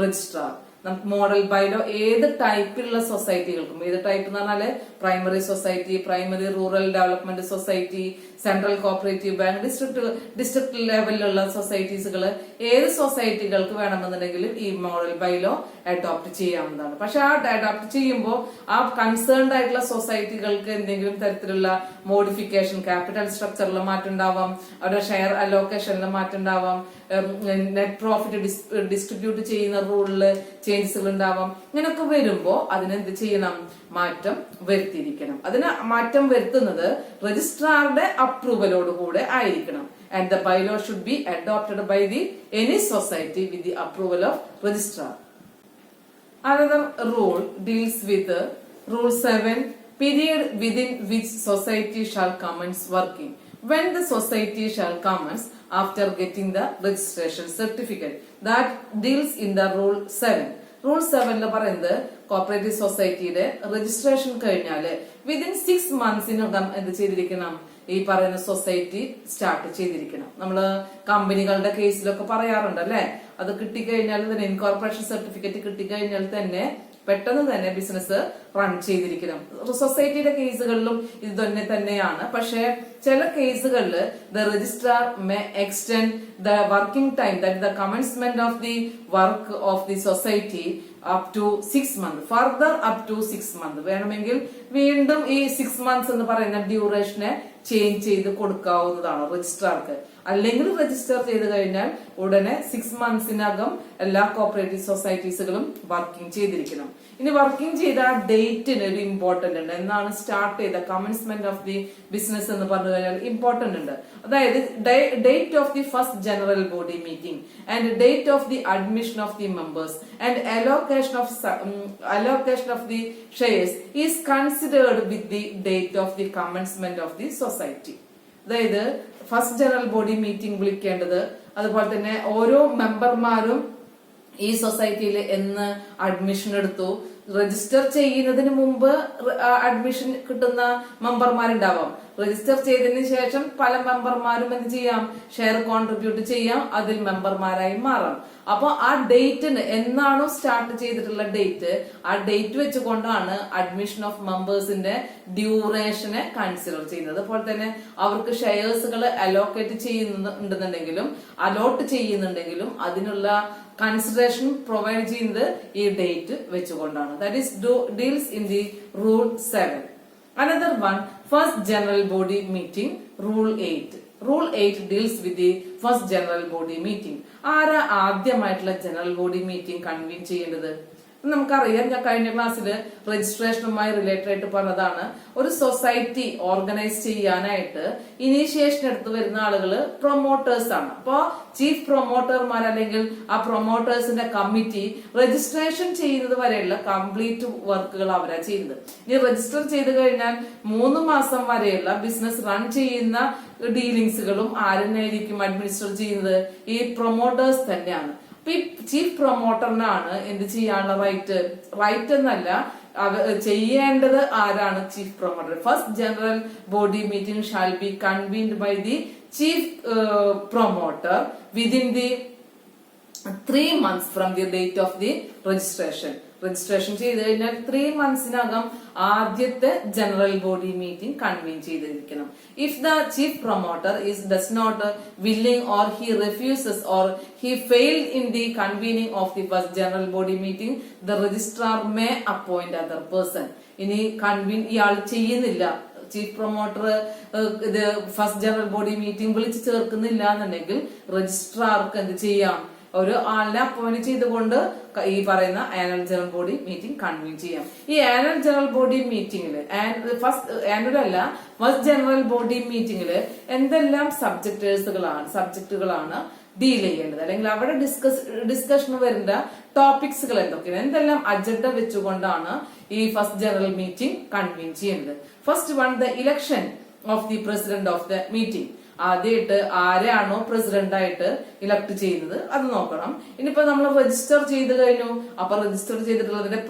registrar. നമുക്ക് model bylaw ഏത് ടൈപ്പിലുള്ള സൊസൈറ്റികൾക്കും, ഏത് type എന്ന് പറഞ്ഞാല് primary society, primary rural development society, central cooperative bank, district ലെവലിലുള്ള സൊസൈറ്റീസുകൾ, ഏത് സൊസൈറ്റികൾക്ക് വേണമെന്നുണ്ടെങ്കിലും ഈ model bylaw adopt ചെയ്യാവുന്നതാണ്. പക്ഷെ ആ അഡോപ്റ്റ് ചെയ്യുമ്പോൾ ആ കൺസേൺഡ് ആയിട്ടുള്ള സൊസൈറ്റികൾക്ക് എന്തെങ്കിലും തരത്തിലുള്ള മോഡിഫിക്കേഷൻ, ക്യാപിറ്റൽ സ്ട്രക്ചറിൽ മാറ്റം ഉണ്ടാവാം, അവരുടെ ഷെയർ അലോക്കേഷനിൽ മാറ്റം ഉണ്ടാവാം, നെറ്റ് പ്രോഫിറ്റ് ഡിസ്ട്രിബ്യൂട്ട് ചെയ്യുന്ന റൂളില് ചേഞ്ചസുകൾ ഉണ്ടാവാം. ഇങ്ങനെയൊക്കെ വരുമ്പോ അതിനെന്ത് ചെയ്യണം? മാറ്റം വരുത്തിയിരിക്കണം. അതിന് മാറ്റം വരുത്തുന്നത് രജിസ്ട്രാറുടെ അപ്രൂവലോടുകൂടെ ആയിരിക്കണം. And the bylaw should be adopted by the any society with the approval of registrar. Another rule deals with Rule 7, period within which society shall commence working. When the society shall commence after getting the registration certificate. That deals in the Rule 7. Rule 7 പറയുന്നത് cooperative സൊസൈറ്റിയുടെ registration കഴിഞ്ഞാല് within 6 monthsനകം എന്ത് ചെയ്തിരിക്കണം? ഈ പറയുന്ന society start ചെയ്തിരിക്കണം. നമ്മള് കമ്പനികളുടെ കേസിലൊക്കെ പറയാറുണ്ട് അല്ലെ, അത് കിട്ടിക്കഴിഞ്ഞാൽ തന്നെ ഇൻകോർപ്പറേഷൻ സർട്ടിഫിക്കറ്റ് കിട്ടിക്കഴിഞ്ഞാൽ തന്നെ പെട്ടെന്ന് തന്നെ ബിസിനസ് റൺ ചെയ്തിരിക്കണം. സൊസൈറ്റിയുടെ കേസുകളിലും ഇത് തന്നെയാണ്. പക്ഷെ ചില കേസുകളിൽ the registrar may extend the working time, that the commencement of the work of the society up to 6 months, further up to 6 months. വേണമെങ്കിൽ വീണ്ടും ഈ 6 months എന്ന് പറയുന്ന ഡ്യൂറേഷനെ ചേഞ്ച് ചെയ്ത് കൊടുക്കാവുന്നതാണ് രജിസ്ട്രാർക്ക്. അല്ലെങ്കിൽ രജിസ്റ്റർ ചെയ്ത് കഴിഞ്ഞാൽ ഉടനെ 6 monthsനകം എല്ലാ കോപ്പറേറ്റീവ് സൊസൈറ്റീസുകളും വർക്കിംഗ് ചെയ്തിരിക്കണം. ഇനി വർക്കിംഗ് ചെയ്ത ആ ഡേറ്റിന് ഒരു ഇമ്പോർട്ടന്റ് ഉണ്ട്. എന്നാണ് സ്റ്റാർട്ട് ചെയ്ത കമൻസ്മെന്റ് ഓഫ് ദി ബിസിനസ് എന്ന് പറഞ്ഞു കഴിഞ്ഞാൽ ഇമ്പോർട്ടന്റ് ഉണ്ട്. അതായത് date of the first general body meeting and date of the admission of the members and allocation of the shares is considered with the date of the commencement of the society. അതായത് first general body meeting വിളിക്കേണ്ടത്, അതുപോലെ തന്നെ ഓരോ മെമ്പർമാരും ഈ സൊസൈറ്റിയിൽ എന്ന് admission എടുത്തു, register ചെയ്യുന്നതിന് മുമ്പ് അഡ്മിഷൻ കിട്ടുന്ന മെമ്പർമാരുണ്ടാവാം. രജിസ്റ്റർ ചെയ്തതിന് ശേഷം പല മെമ്പർമാരും എന്ത് ചെയ്യാം? ഷെയർ കോൺട്രിബ്യൂട്ട് ചെയ്യാം, അതിൽ മെമ്പർമാരായി മാറാം. അപ്പൊ ആ ഡേറ്റിന് എന്നാണോ സ്റ്റാർട്ട് ചെയ്തിട്ടുള്ള ഡേറ്റ്, ആ ഡേറ്റ് വെച്ചുകൊണ്ടാണ് അഡ്മിഷൻ ഓഫ് മെമ്പേഴ്സിന്റെ ഡ്യൂറേഷനെ കൺസിഡർ ചെയ്യുന്നത്. അതുപോലെ തന്നെ അവർക്ക് ഷെയർസുകൾ അലോക്കേറ്റ് ചെയ്യുന്നുണ്ടെന്നുണ്ടെങ്കിലും അലോട്ട് ചെയ്യുന്നുണ്ടെങ്കിലും അതിനുള്ള കൺസിഡറേഷൻ പ്രൊവൈഡ് ചെയ്യുന്നത് ഈ ഡേറ്റ് വെച്ചുകൊണ്ടാണ്. That is deals in the rule 7. Another one, first general body meeting, Rule 8. Rule 8 deals with the first general body meeting. ആരാ ആദ്യമായിട്ടുള്ള ജനറൽ ബോഡി മീറ്റിംഗ് കൺവീൻ ചെയ്യേണ്ടത്? നമുക്കറിയാം, ഞാൻ കഴിഞ്ഞ ക്ലാസ്സിൽ രജിസ്ട്രേഷനുമായി റിലേറ്റഡ് ആയിട്ട് പറഞ്ഞതാണ്. ഒരു സൊസൈറ്റി ഓർഗനൈസ് ചെയ്യാനായിട്ട് ഇനീഷ്യേഷൻ എടുത്ത് വരുന്ന ആളുകൾ പ്രൊമോട്ടേഴ്സ് ആണ്. അപ്പോ ചീഫ് പ്രൊമോട്ടർമാർ അല്ലെങ്കിൽ ആ പ്രൊമോട്ടേഴ്സിന്റെ കമ്മിറ്റി രജിസ്ട്രേഷൻ ചെയ്യുന്നത് വരെയുള്ള കംപ്ലീറ്റ് വർക്കുകൾ അവരാ ചെയ്യുന്നത്. ഇനി രജിസ്റ്റർ ചെയ്ത് കഴിഞ്ഞാൽ 3 മാസം വരെയുള്ള ബിസിനസ് റൺ ചെയ്യുന്ന ഡീലിങ്സുകളും ആരെന്നായിരിക്കും അഡ്മിനിസ്റ്റർ ചെയ്യുന്നത്? ഈ പ്രൊമോട്ടേഴ്സ് തന്നെയാണ്. അപ്പൊ ഈ ചീഫ് പ്രൊമോട്ടറിനാണ് എന്ത് ചെയ്യാനുള്ള റൈറ്റ് എന്നല്ല, ചെയ്യേണ്ടത് ആരാണ്? Chief promoter. First general body meeting shall be convened by the chief promoter within the 3 months from the date of the registration. Registration ചെയ്ത് കഴിഞ്ഞാൽ 3 monthsനകം ആദ്യത്തെ ജനറൽ ബോഡി മീറ്റിംഗ് കൺവീൻ ചെയ്തിരിക്കണം. If the chief promoter does not willing or he refuses or he failed in the convening of the first general body meeting, the registrar may appoint other person. ഇനി convene ഇയാൾ ചെയ്യുന്നില്ല, chief promoter ഇത് first general body meeting വിളിച്ച് ചേർക്കുന്നില്ല എന്നുണ്ടെങ്കിൽ രജിസ്ട്രാർക്ക് എന്ത് ചെയ്യാം? ഒരു ആളിനെ അപ്പോയിന്റ് ചെയ്തുകൊണ്ട് ഈ പറയുന്ന annual general body meeting convene ചെയ്യാം. ഈ ആനുവൽ ജനറൽ ബോഡി മീറ്റിംഗിൽ ആനുവൽ അല്ല ഫസ്റ്റ് ജനറൽ ബോഡി മീറ്റിംഗിൽ എന്തെല്ലാം സബ്ജക്റ്റുകളാണ് ഡീൽ ചെയ്യേണ്ടത്, അല്ലെങ്കിൽ അവിടെ ഡിസ്കഷൻ വരുന്ന ടോപ്പിക്സുകൾ എന്തൊക്കെയാണ്, എന്തെല്ലാം അജണ്ട വെച്ചുകൊണ്ടാണ് ഈ ഫസ്റ്റ് ജനറൽ മീറ്റിംഗ് കൺവീൻ ചെയ്യുന്നത്. First one, the election of the president of the meeting. ആദ്യമായിട്ട് ആരെയാണോ പ്രസിഡന്റ് ആയിട്ട് ഇലക്ട് ചെയ്യുന്നത് അത് നോക്കണം. ഇനിയിപ്പോ നമ്മൾ രജിസ്റ്റർ ചെയ്ത് കഴിഞ്ഞു, അപ്പൊ രജിസ്റ്റർ ചെയ്തിട്ടുള്ളതിന്റെ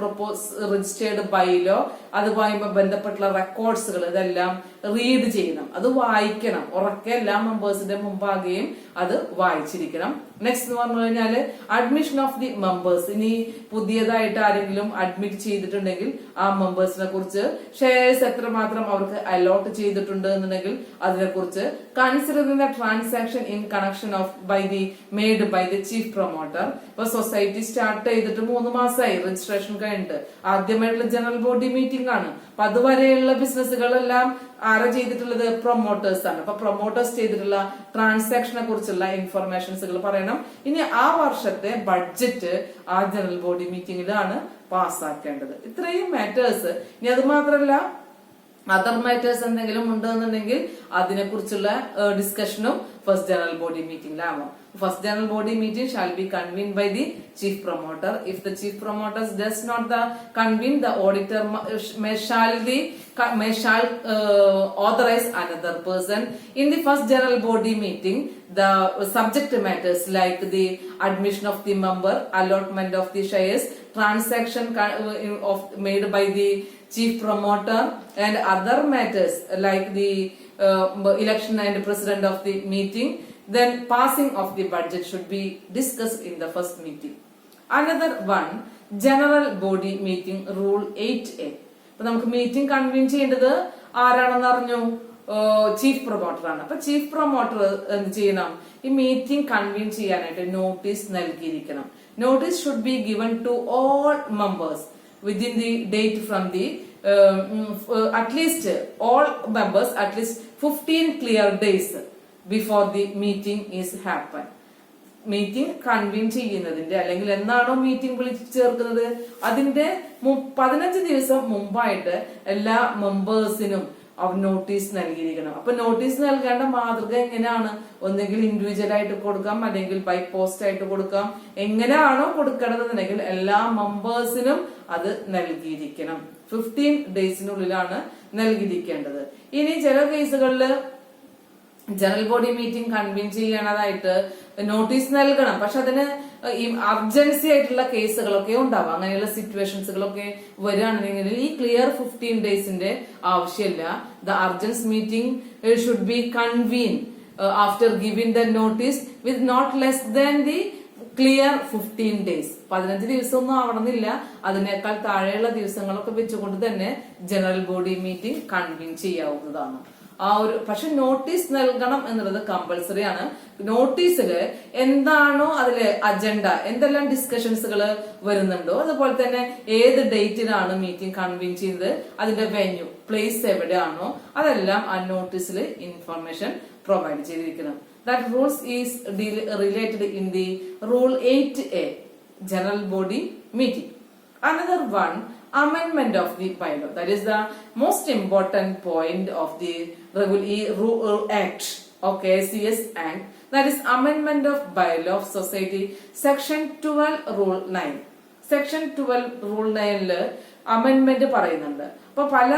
രജിസ്റ്റേർഡ് ബൈലോ അതുമായി ബന്ധപ്പെട്ടുള്ള റെക്കോർഡ്സുകൾ ഇതെല്ലാം റീഡ് ചെയ്യണം, അത് വായിക്കണം. ഉറക്കെ എല്ലാ മെമ്പേഴ്സിന്റെ മുമ്പാകെയും അത് വായിച്ചിരിക്കണം. നെക്സ്റ്റ് എന്ന് പറഞ്ഞു കഴിഞ്ഞാല് അഡ്മിഷൻ ഓഫ് ദി മെമ്പേഴ്സ്. ഇനി പുതിയതായിട്ട് ആരെങ്കിലും അഡ്മിറ്റ് ചെയ്തിട്ടുണ്ടെങ്കിൽ ആ മെമ്പേഴ്സിനെ കുറിച്ച്, ഷെയർസ് എത്രമാത്രം അവർക്ക് അലോട്ട് ചെയ്തിട്ടുണ്ട് എന്നുണ്ടെങ്കിൽ അതിനെ കുറിച്ച്, considering the transaction in connection of made by the chief promoter. ഇപ്പൊ സൊസൈറ്റി സ്റ്റാർട്ട് ചെയ്തിട്ട് 3 മാസമായി, രജിസ്ട്രേഷൻ കഴിഞ്ഞിട്ട് ആദ്യമായിട്ടുള്ള ജനറൽ ബോഡി മീറ്റിംഗ് ആണ്. അപ്പൊ അതുവരെയുള്ള ബിസിനസ്സുകളെല്ലാം ആരാ ചെയ്തിട്ടുള്ളത്? പ്രൊമോട്ടേഴ്സ് ആണ്. അപ്പൊ പ്രൊമോട്ടേഴ്സ് ചെയ്തിട്ടുള്ള ട്രാൻസാക്ഷനെ കുറിച്ചുള്ള ഇൻഫർമേഷൻസുകൾ പറയണം. ഇനി ആ വർഷത്തെ ബഡ്ജറ്റ് ആ ജനറൽ ബോഡി മീറ്റിംഗിലാണ് പാസ്സാക്കേണ്ടത്. ഇത്രയും മാറ്റേഴ്സ്. ഇനി അത് മാത്രമല്ല, അതർ മാറ്റേഴ്സ് എന്തെങ്കിലും ഉണ്ടെന്നുണ്ടെങ്കിൽ അതിനെ കുറിച്ചുള്ള ഡിസ്കഷനും ഫസ്റ്റ് ജനറൽ ബോഡി മീറ്റിംഗിലാവും. First general body meeting shall be convened by the chief promoter. If the chief promoter does not convene, the auditor shall authorize another person. In the first general body meeting, the subject matters like the admission of the member, allotment of the shares, transaction made by the chief promoter, and other matters like the election and president of the meeting, then passing of the budget should be discussed in the first meeting. Another one, general body meeting rule 8A. അപ്പൊ നമുക്ക് meeting convene ചെയ്യേണ്ടത് ആരാണെന്ന് അറിഞ്ഞു? Chief promoter ആണ്. അപ്പൊ chief promoter എന്ത് ചെയ്യണം? ഈ മീറ്റിംഗ് കൺവീൻ ചെയ്യാനായിട്ട് നോട്ടീസ് നൽകിയിരിക്കണം. Notice should be given to all members within the date from the at least all members at least 15 clear days before the meeting is happen. Meeting convene ചെയ്യുന്നതിന്റെ അല്ലെങ്കിൽ എന്നാണോ meeting വിളിച്ചു ചേർക്കുന്നത് അതിന്റെ 15 ദിവസം മുമ്പായിട്ട് എല്ലാ മെമ്പേഴ്സിനും നോട്ടീസ് നൽകിയിരിക്കണം. അപ്പൊ നോട്ടീസ് നൽകേണ്ട മാതൃക എങ്ങനെയാണ്? ഒന്നെങ്കിൽ ഇൻഡിവിജ്വൽ ആയിട്ട് കൊടുക്കാം, അല്ലെങ്കിൽ ബൈ പോസ്റ്റ് ആയിട്ട് കൊടുക്കാം. എങ്ങനെയാണോ കൊടുക്കേണ്ടതെന്നുണ്ടെങ്കിൽ എല്ലാ മെമ്പേഴ്സിനും അത് നൽകിയിരിക്കണം. 15 ഡേയ്സിനുള്ളിലാണ് നൽകിയിരിക്കേണ്ടത്. ഇനി ചില കേസുകളിൽ ജനറൽ ബോഡി മീറ്റിംഗ് കൺവീൻ ചെയ്യണതായിട്ട് നോട്ടീസ് നൽകണം, പക്ഷെ അതിന് ഈ അർജൻസി ആയിട്ടുള്ള കേസുകളൊക്കെ ഉണ്ടാവും. അങ്ങനെയുള്ള സിറ്റുവേഷൻസുകളൊക്കെ വരികയാണെങ്കിൽ ഈ ക്ലിയർ 15 ഡേയ്സിന്റെ ആവശ്യമില്ല. The urgent meeting should be convene after giving the notice with not less than the clear 15 days. 15 ദിവസമൊന്നും ആവണമെന്നില്ല, അതിനേക്കാൾ താഴെയുള്ള ദിവസങ്ങളൊക്കെ വെച്ചുകൊണ്ട് തന്നെ ജനറൽ ബോഡി മീറ്റിംഗ് കൺവീൻ ചെയ്യാവുന്നതാണ്. പക്ഷെ നോട്ടീസ് നൽകണം എന്നുള്ളത് കമ്പൽസറി ആണ്. നോട്ടീസില് എന്താണോ അതില് അജണ്ട, എന്തെല്ലാം ഡിസ്കഷൻസുകൾ വരുന്നുണ്ടോ, അതുപോലെ തന്നെ ഏത് ഡേറ്റിനാണ് മീറ്റിംഗ് കൺവീൻ ചെയ്തത്, അതിന്റെ വെന്യൂ, പ്ലേസ് എവിടെയാണോ, അതെല്ലാം ആ നോട്ടീസിൽ ഇൻഫർമേഷൻ പ്രൊവൈഡ് ചെയ്തിരിക്കണം. That rules is related in the rule 8A, general body meeting. Another one, amendment of the bylaw. That is the most important point of the act, okay, CS Act. That is amendment of bylaw of society, section 12 rule 9. Section 12 rule 9 amendment പറയുന്നുണ്ട്. അപ്പൊ പല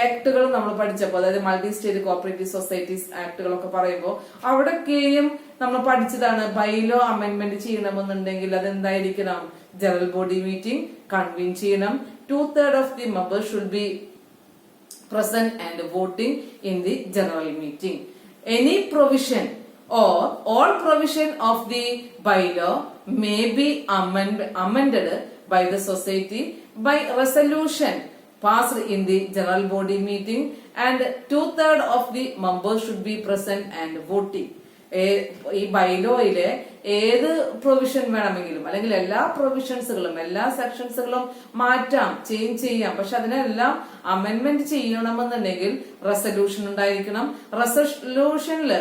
ആക്ടുകളും നമ്മൾ പഠിച്ചപ്പോൾ, അതായത് multi state cooperative societies ആക്ടുകളൊക്കെ പറയുമ്പോൾ അവിടെയൊക്കെയും നമ്മൾ പഠിച്ചതാണ് bylaw amendment ചെയ്യണമെന്നുണ്ടെങ്കിൽ അതെന്തായിരിക്കണം? ജനറൽ ബോഡി മീറ്റിംഗ് കൺവീൻ ചെയ്യണം. 2/3 of the members should be present and voting in the general meeting. Any provision or all provision of the bylaw may be amended by the society by resolution passed in the general body meeting, and 2/3 of the members should be present and voting. ഈ ബൈലോയിലെ ഏത് provision വേണമെങ്കിലും, അല്ലെങ്കിൽ എല്ലാ പ്രൊവിഷൻസുകളും എല്ലാ സെക്ഷൻസുകളും മാറ്റാം, change ചെയ്യാം. പക്ഷെ അതിനെല്ലാം അമെന്റ്മെന്റ് ചെയ്യണമെന്നുണ്ടെങ്കിൽ റെസൊല്യൂഷൻ ഉണ്ടായിരിക്കണം. റെസൊല്യൂഷനില്